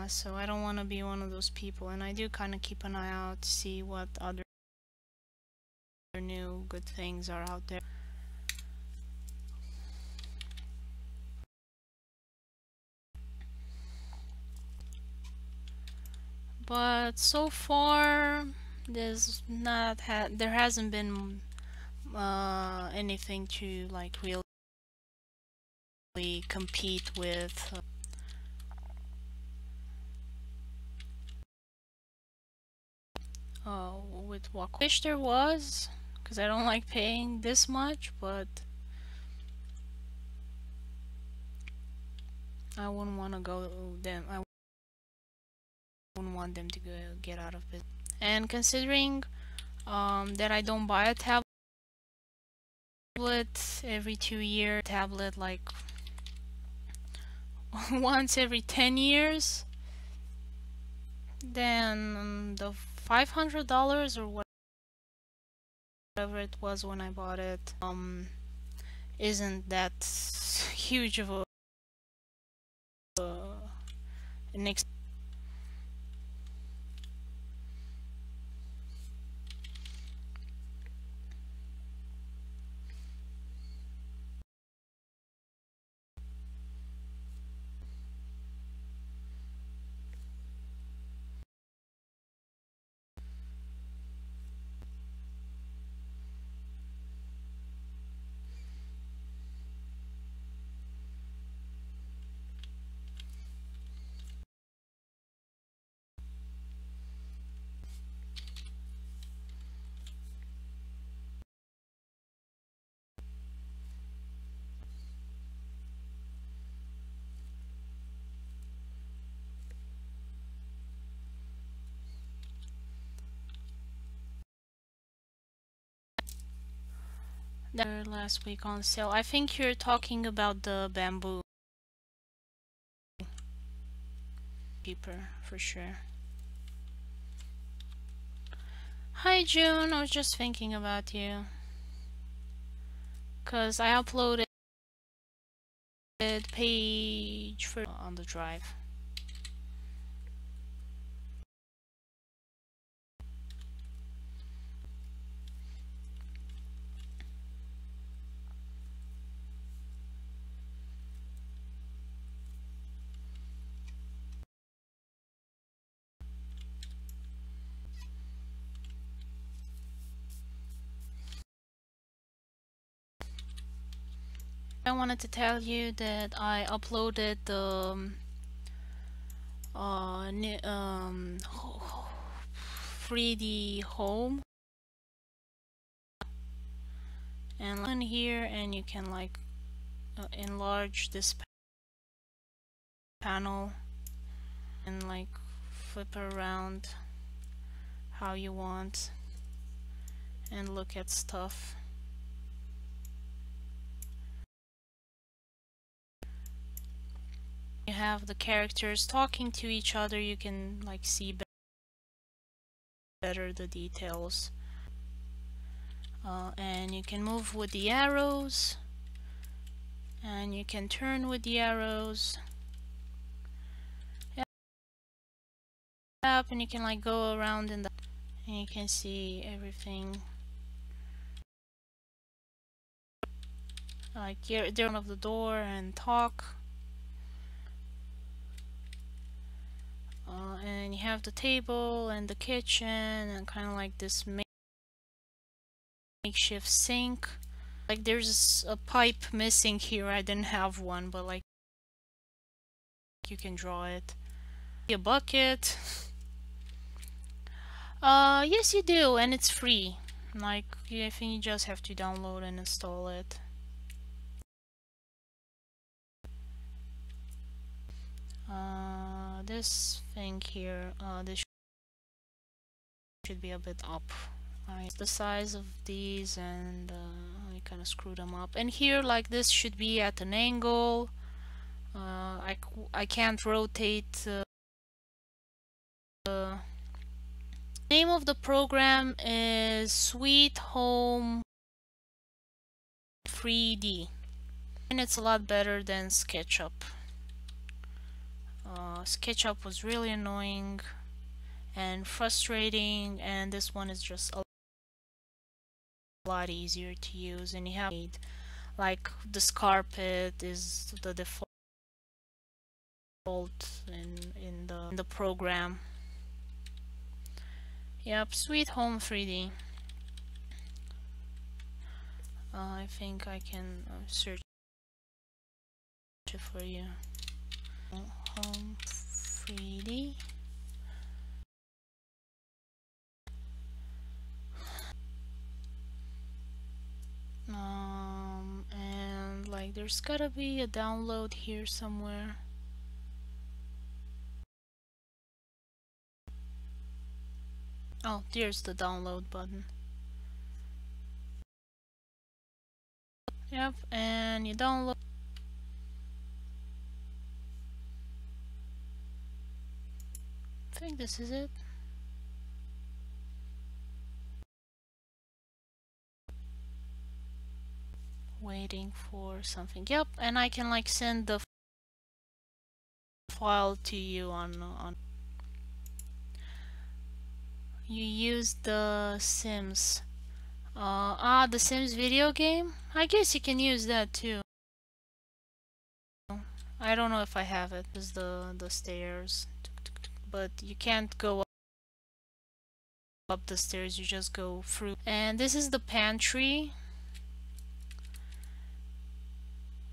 Speaker 1: So I don't want to be one of those people, and I do kind of keep an eye out to see what other new good things are out there. But so far, there hasn't been anything to like really compete with. With Wacom. Wish there was, because I don't like paying this much, but I wouldn't want to go them. I wouldn't want them to get out of business. And considering that I don't buy a tablet every 2 years, tablet like once every 10 years, then the $500 or whatever it was when I bought it isn't that huge of an expense. Last week on sale. I think you're talking about the bamboo. Cheaper for sure. Hi June, I was just thinking about you, cause I uploaded page for on the drive. I wanted to tell you that I uploaded the 3D home, and in here, and you can like enlarge this panel and like flip around how you want and look at stuff. You have the characters talking to each other, you can like see better the details. And you can move with the arrows, and you can turn with the arrows. Up, and you can like go around and you can see everything. Like you're in front of the door and talk. And you have the table and the kitchen and kind of like this makeshift sink. Like there's a pipe missing here. I didn't have one, but like you can draw it. A bucket. Yes you do, and it's free. Like I think you just have to download and install it. This thing here, this should be a bit up. The size of these, and I kind of screwed them up. And here, like this, should be at an angle. I can't rotate. The name of the program is Sweet Home 3D, and it's a lot better than SketchUp. SketchUp was really annoying and frustrating, and this one is just a lot easier to use, and you have like this carpet is the default in the program. Yep, Sweet Home 3D. I think I can search it for you. Home 3D. And like there's gotta be a download here somewhere. Oh, there's the download button. Yep, and you download. I think this is it. Waiting for something. Yep, and I can like send the file to you on. You use the Sims. The Sims video game? I guess you can use that too. I don't know if I have it. There's the stairs. But you can't go up the stairs, you just go through. And this is the pantry.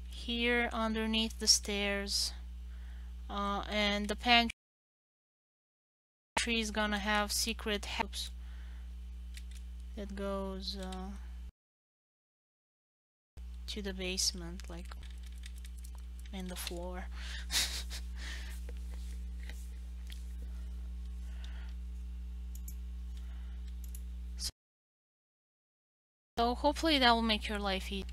Speaker 1: Here underneath the stairs. And the pantry is gonna have secret helps that goes to the basement, like in the floor. So hopefully that will make your life easy.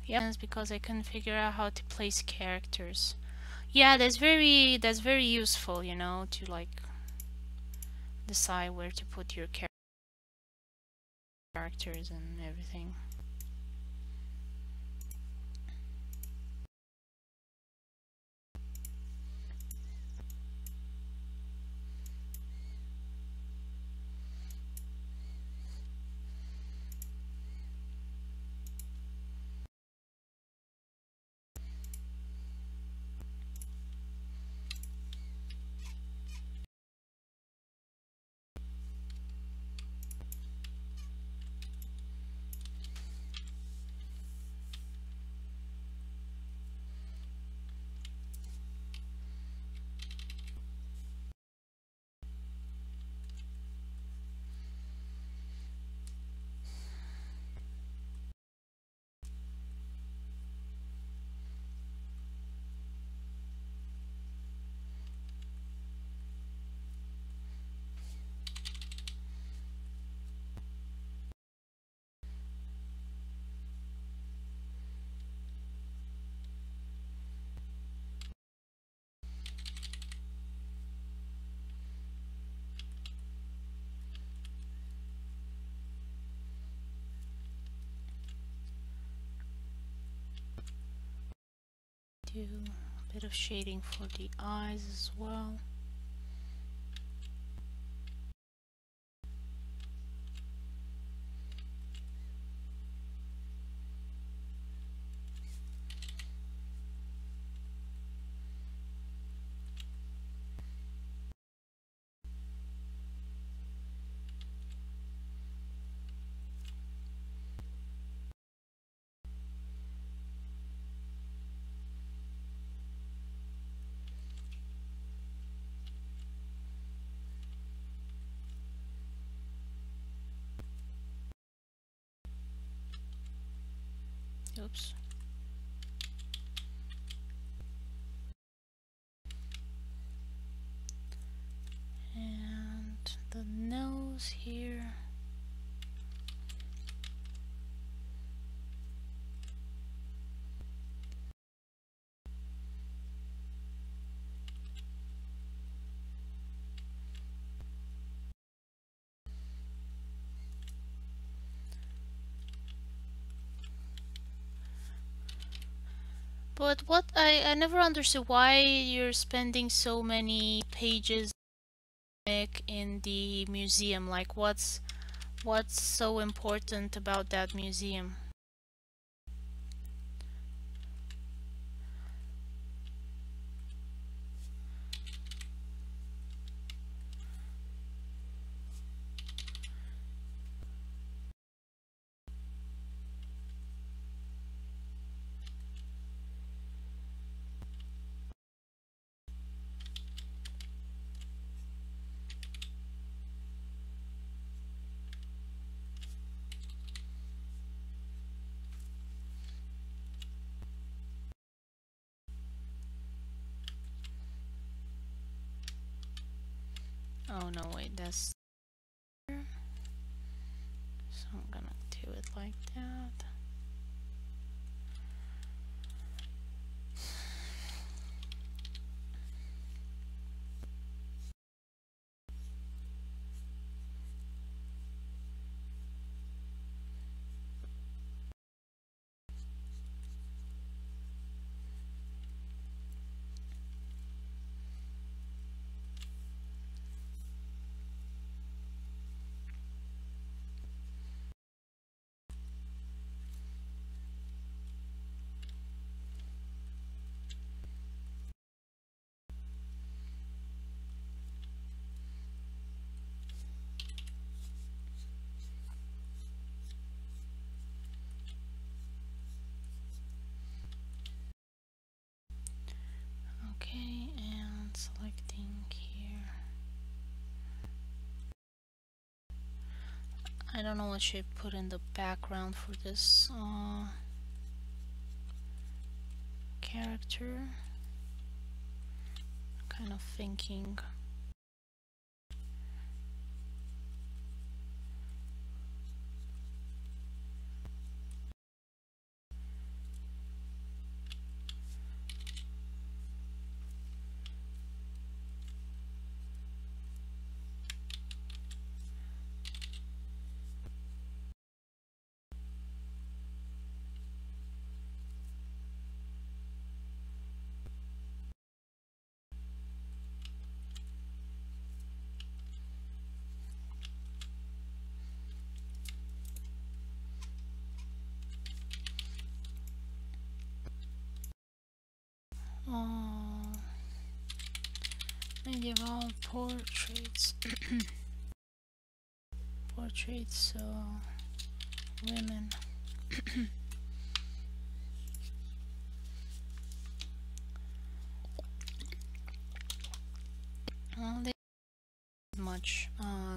Speaker 1: Yeah, it's because I couldn't figure out how to place characters. Yeah, that's very useful, you know, to like decide where to put your characters and everything. Do a bit of shading for the eyes as well. Oops. goes here. But what I never understood why you're spending so many pages in the museum. Like what's so important about that museum? Oh no, wait, that's here. So I'm gonna do it like that. Okay, and selecting here. I don't know what should put in the background for this character. Kind of thinking. Oh, medieval portraits. Portraits women. Well, there's not much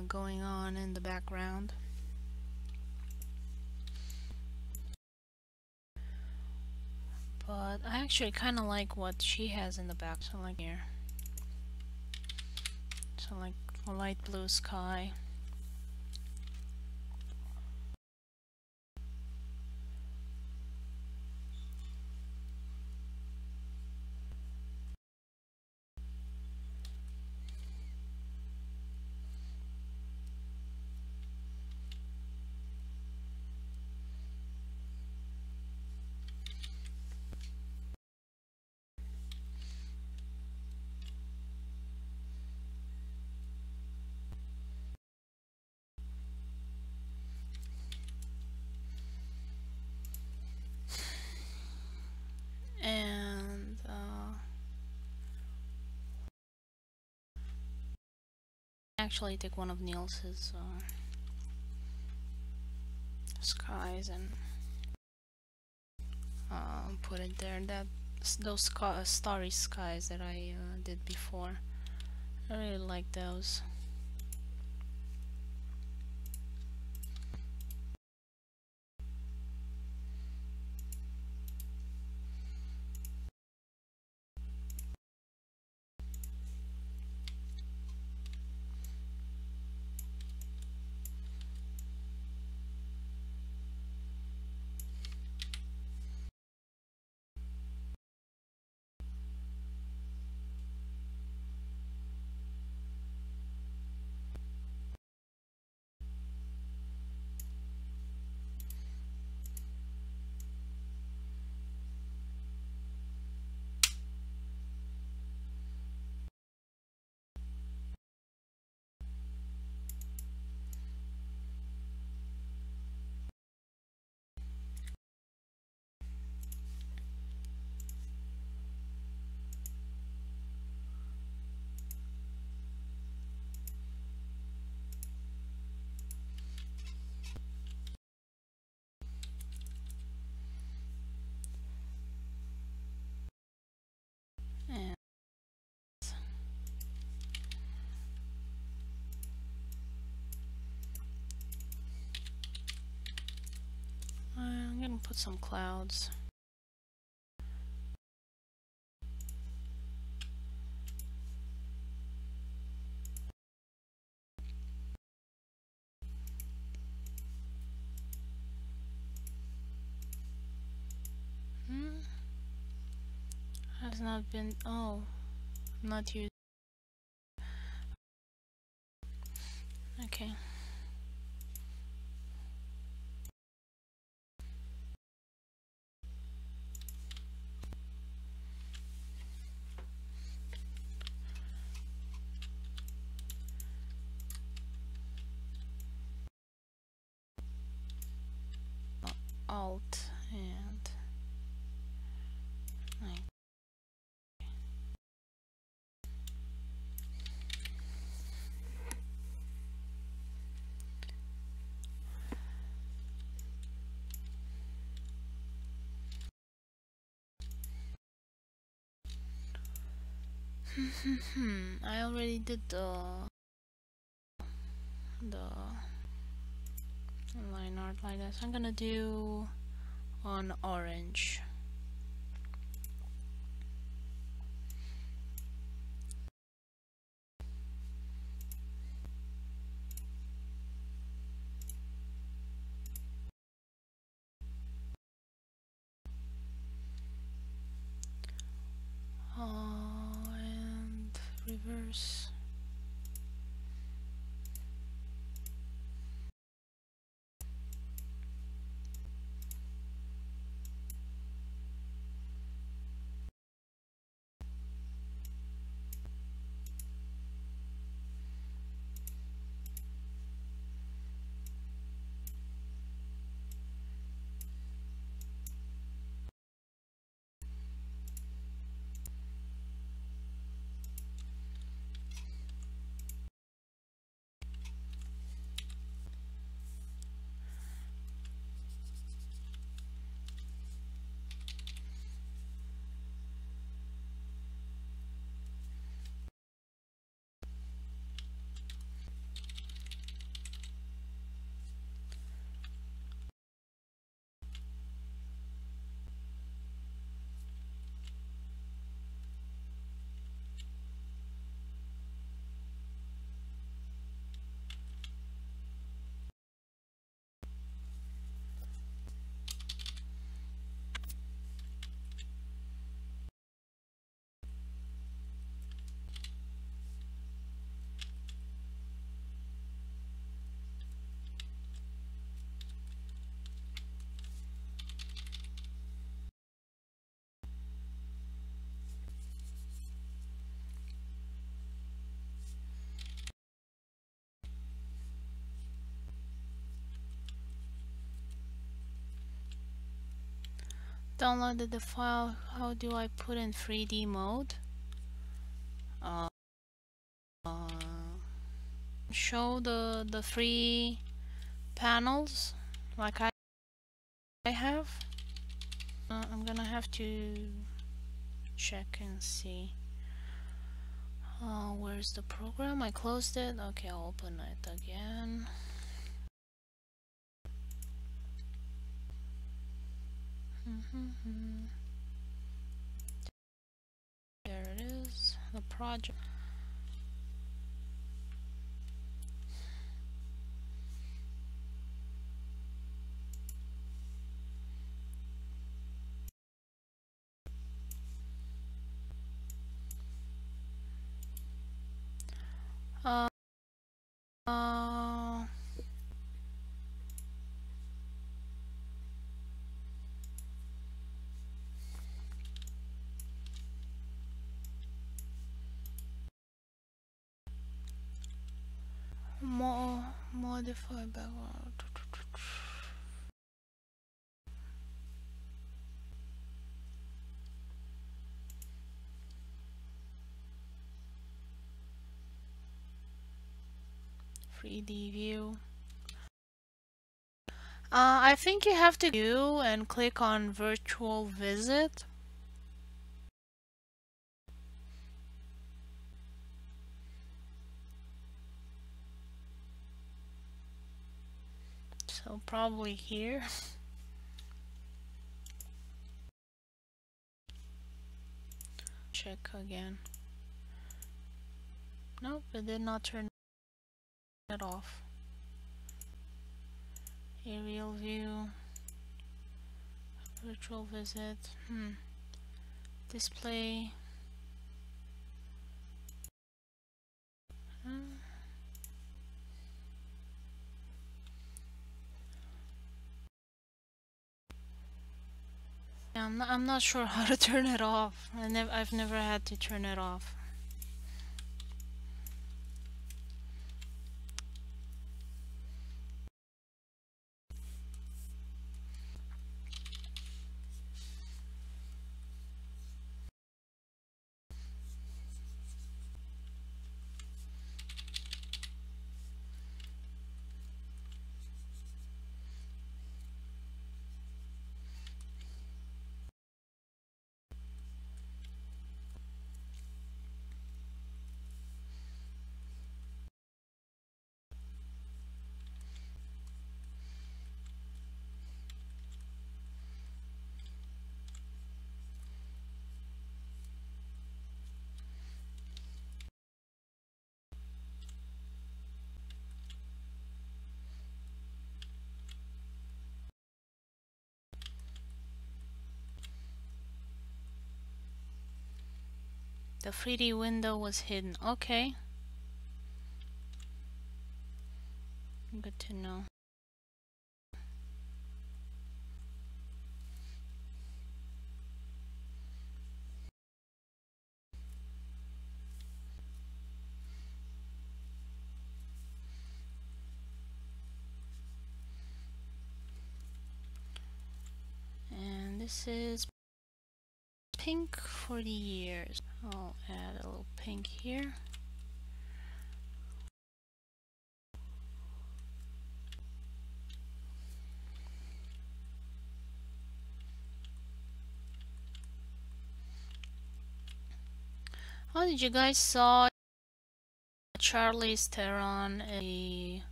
Speaker 1: going on in the background. But I actually kind of like what she has in the back. So like here. So like a light blue sky. And actually take one of Niels's skies and put it there. Those starry skies that I did before. I really like those. I'm gonna put some clouds. Has not been, oh, not used. Okay. Alt and like I already did the line art like that. So I'm gonna do on orange. And reverse. Downloaded the file. How do I put in 3D mode? Show the three panels like I have. I'm gonna have to check and see. Where's the program? I closed it. Okay, I'll open it again. There it is, the project. Uh, uh, modify background. 3D view. I think you have to view and click on virtual visit. So probably here. check again. Nope, it did not turn it off. Aerial view, virtual visit, display. Yeah, I'm not sure how to turn it off. I've never had to turn it off. The 3D window was hidden. Okay. Good to know. And this is pink for the years. I'll add a little pink here. Oh, did you guys saw Charlize Theron, a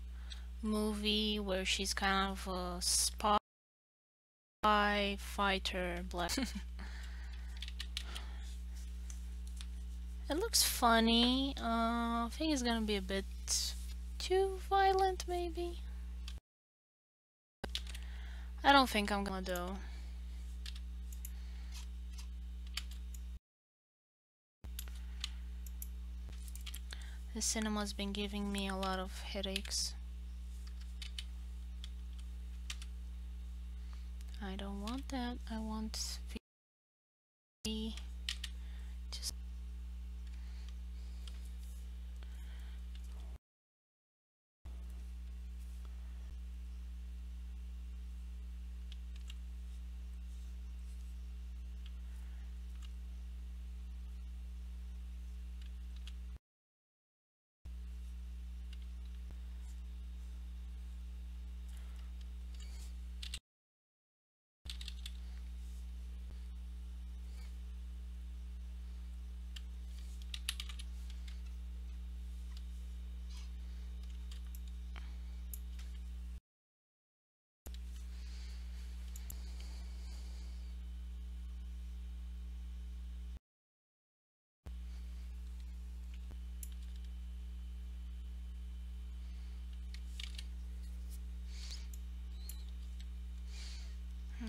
Speaker 1: movie where she's kind of a spy fighter black? It looks funny. I think it's gonna be a bit too violent, maybe. I don't think I'm gonna though. The cinema's been giving me a lot of headaches. I don't want that. I want V. Just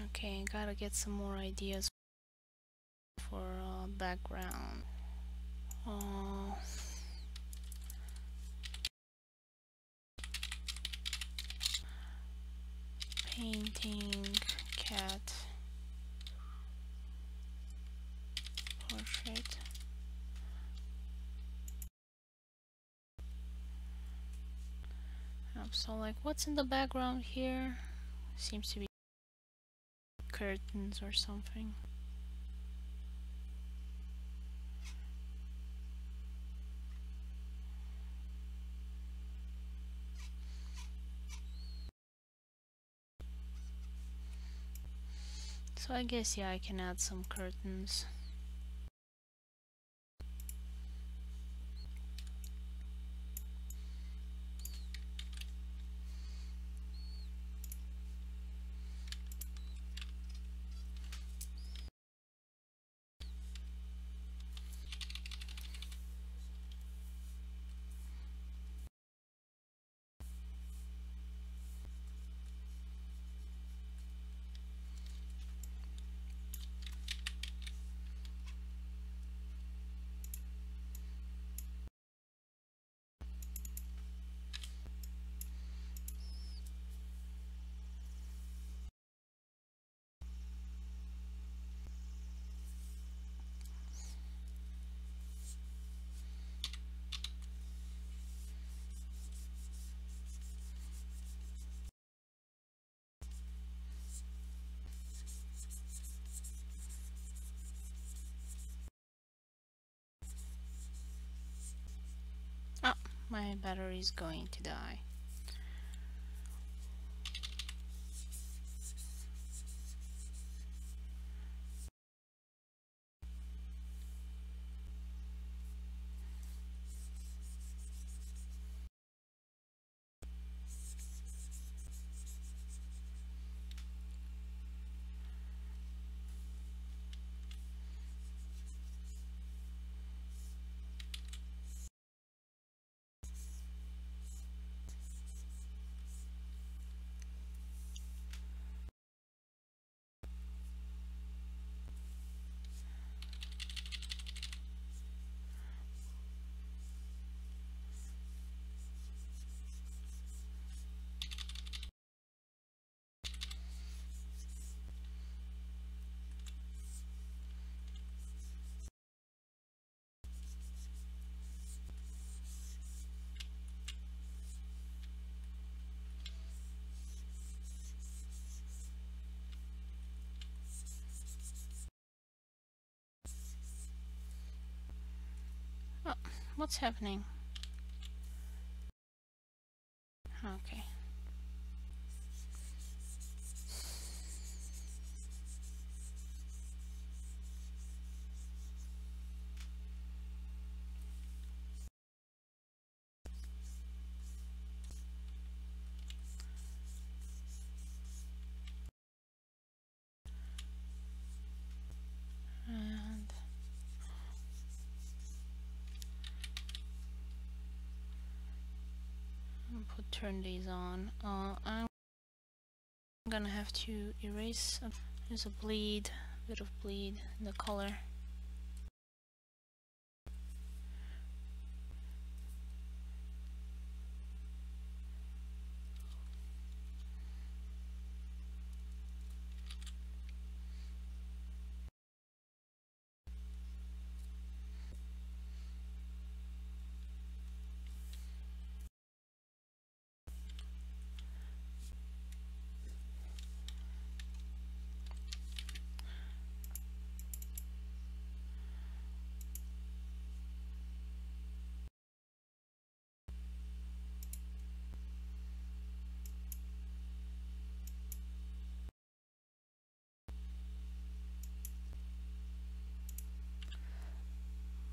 Speaker 1: okay, gotta get some more ideas for background. Painting cat portrait. So like, what's in the background here? Seems to be curtains or something. So I guess, yeah, I can add some curtains. My battery is going to die. Oh, what's happening? Okay. And turn these on. I'm gonna have to erase. There's a bit of bleed in the color.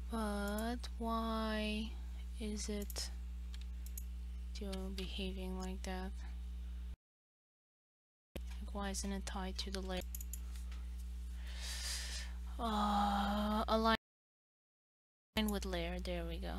Speaker 1: But why is it behaving like that? Like, why isn't it tied to the layer? Align with layer. There we go.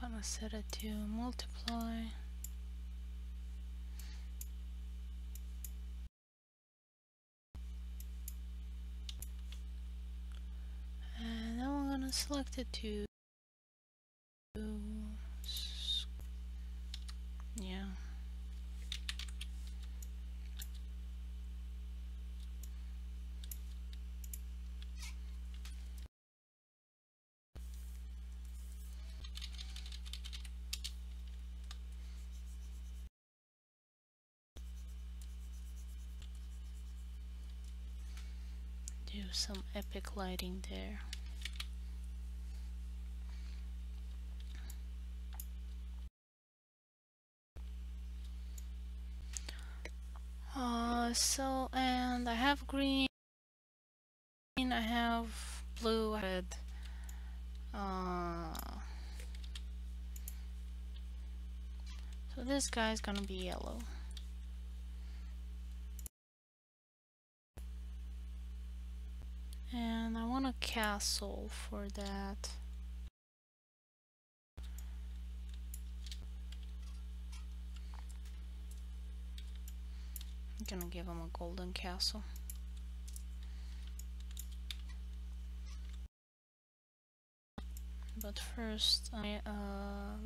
Speaker 1: gonna set it to multiply. And then we're gonna select it to, yeah. Do some epic lighting there. And I have green, I have blue, red. So this guy's gonna be yellow. And I want a castle for that. I'm gonna give him a golden castle. But first,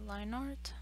Speaker 1: Lineart.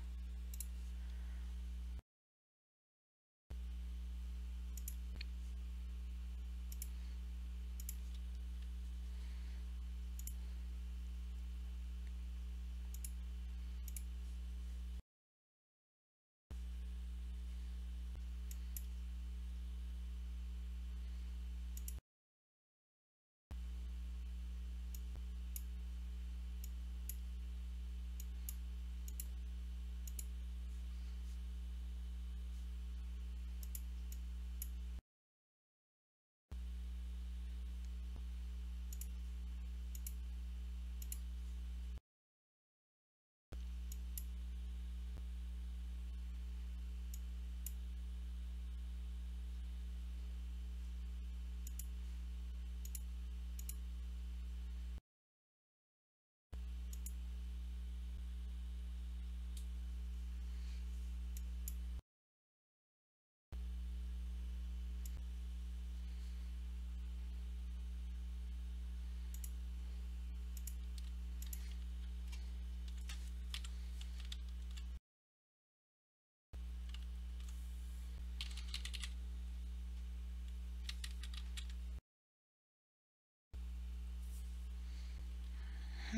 Speaker 1: I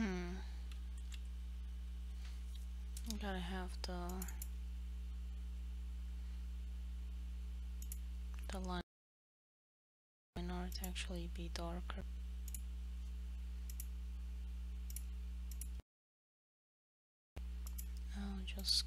Speaker 1: gotta have the line art actually be darker. I'll just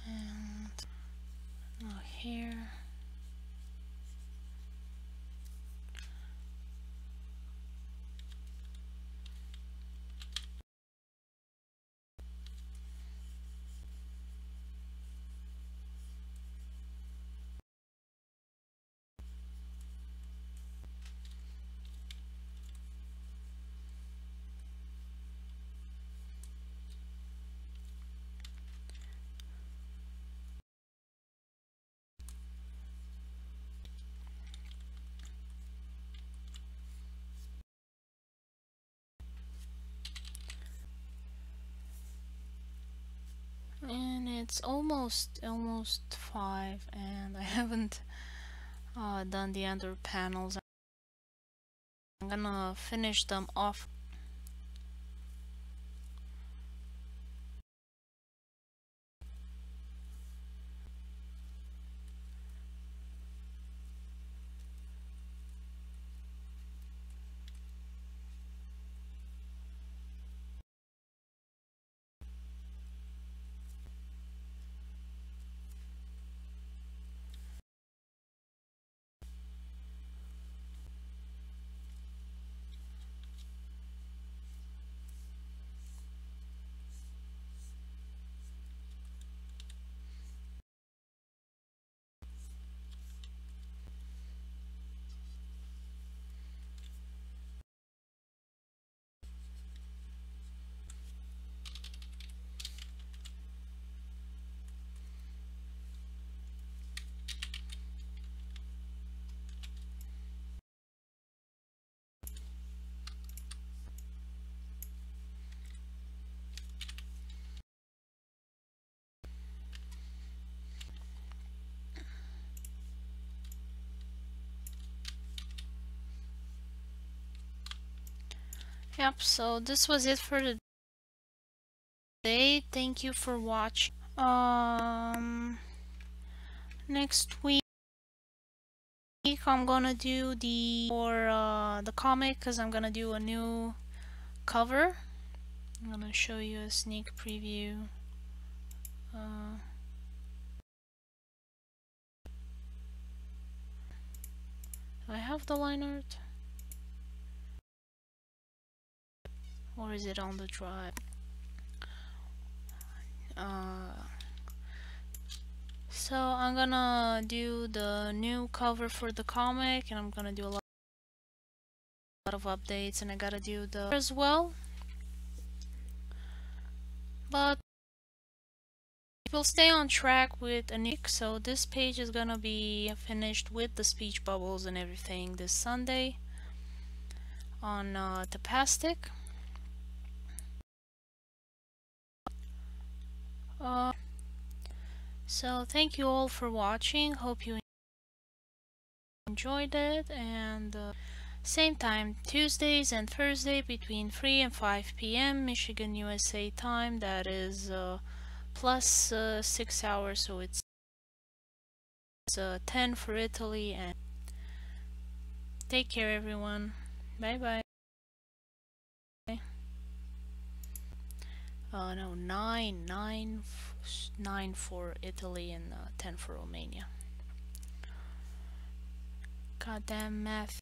Speaker 1: and now here. It's almost 5 and I haven't done the under panels. I'm gonna finish them off. Yep, so this was it for today. Thank you for watching. Next week I'm gonna do the comic, because I'm gonna do a new cover. I'm gonna show you a sneak preview. Do I have the line art? Or is it on the drive? So I'm gonna do the new cover for the comic, and I'm gonna do a lot of updates, and I gotta do the as well. But we'll stay on track with a new, so this page is gonna be finished with the speech bubbles and everything this Sunday on Tapastic. So thank you all for watching. Hope you enjoyed it, and same time Tuesdays and Thursday between 3 and 5 p.m. Michigan USA time. That is plus 6 hours, so it's 10 for Italy. And take care, everyone. Bye bye. No, 9 for Italy and 10 for Romania. Goddamn math.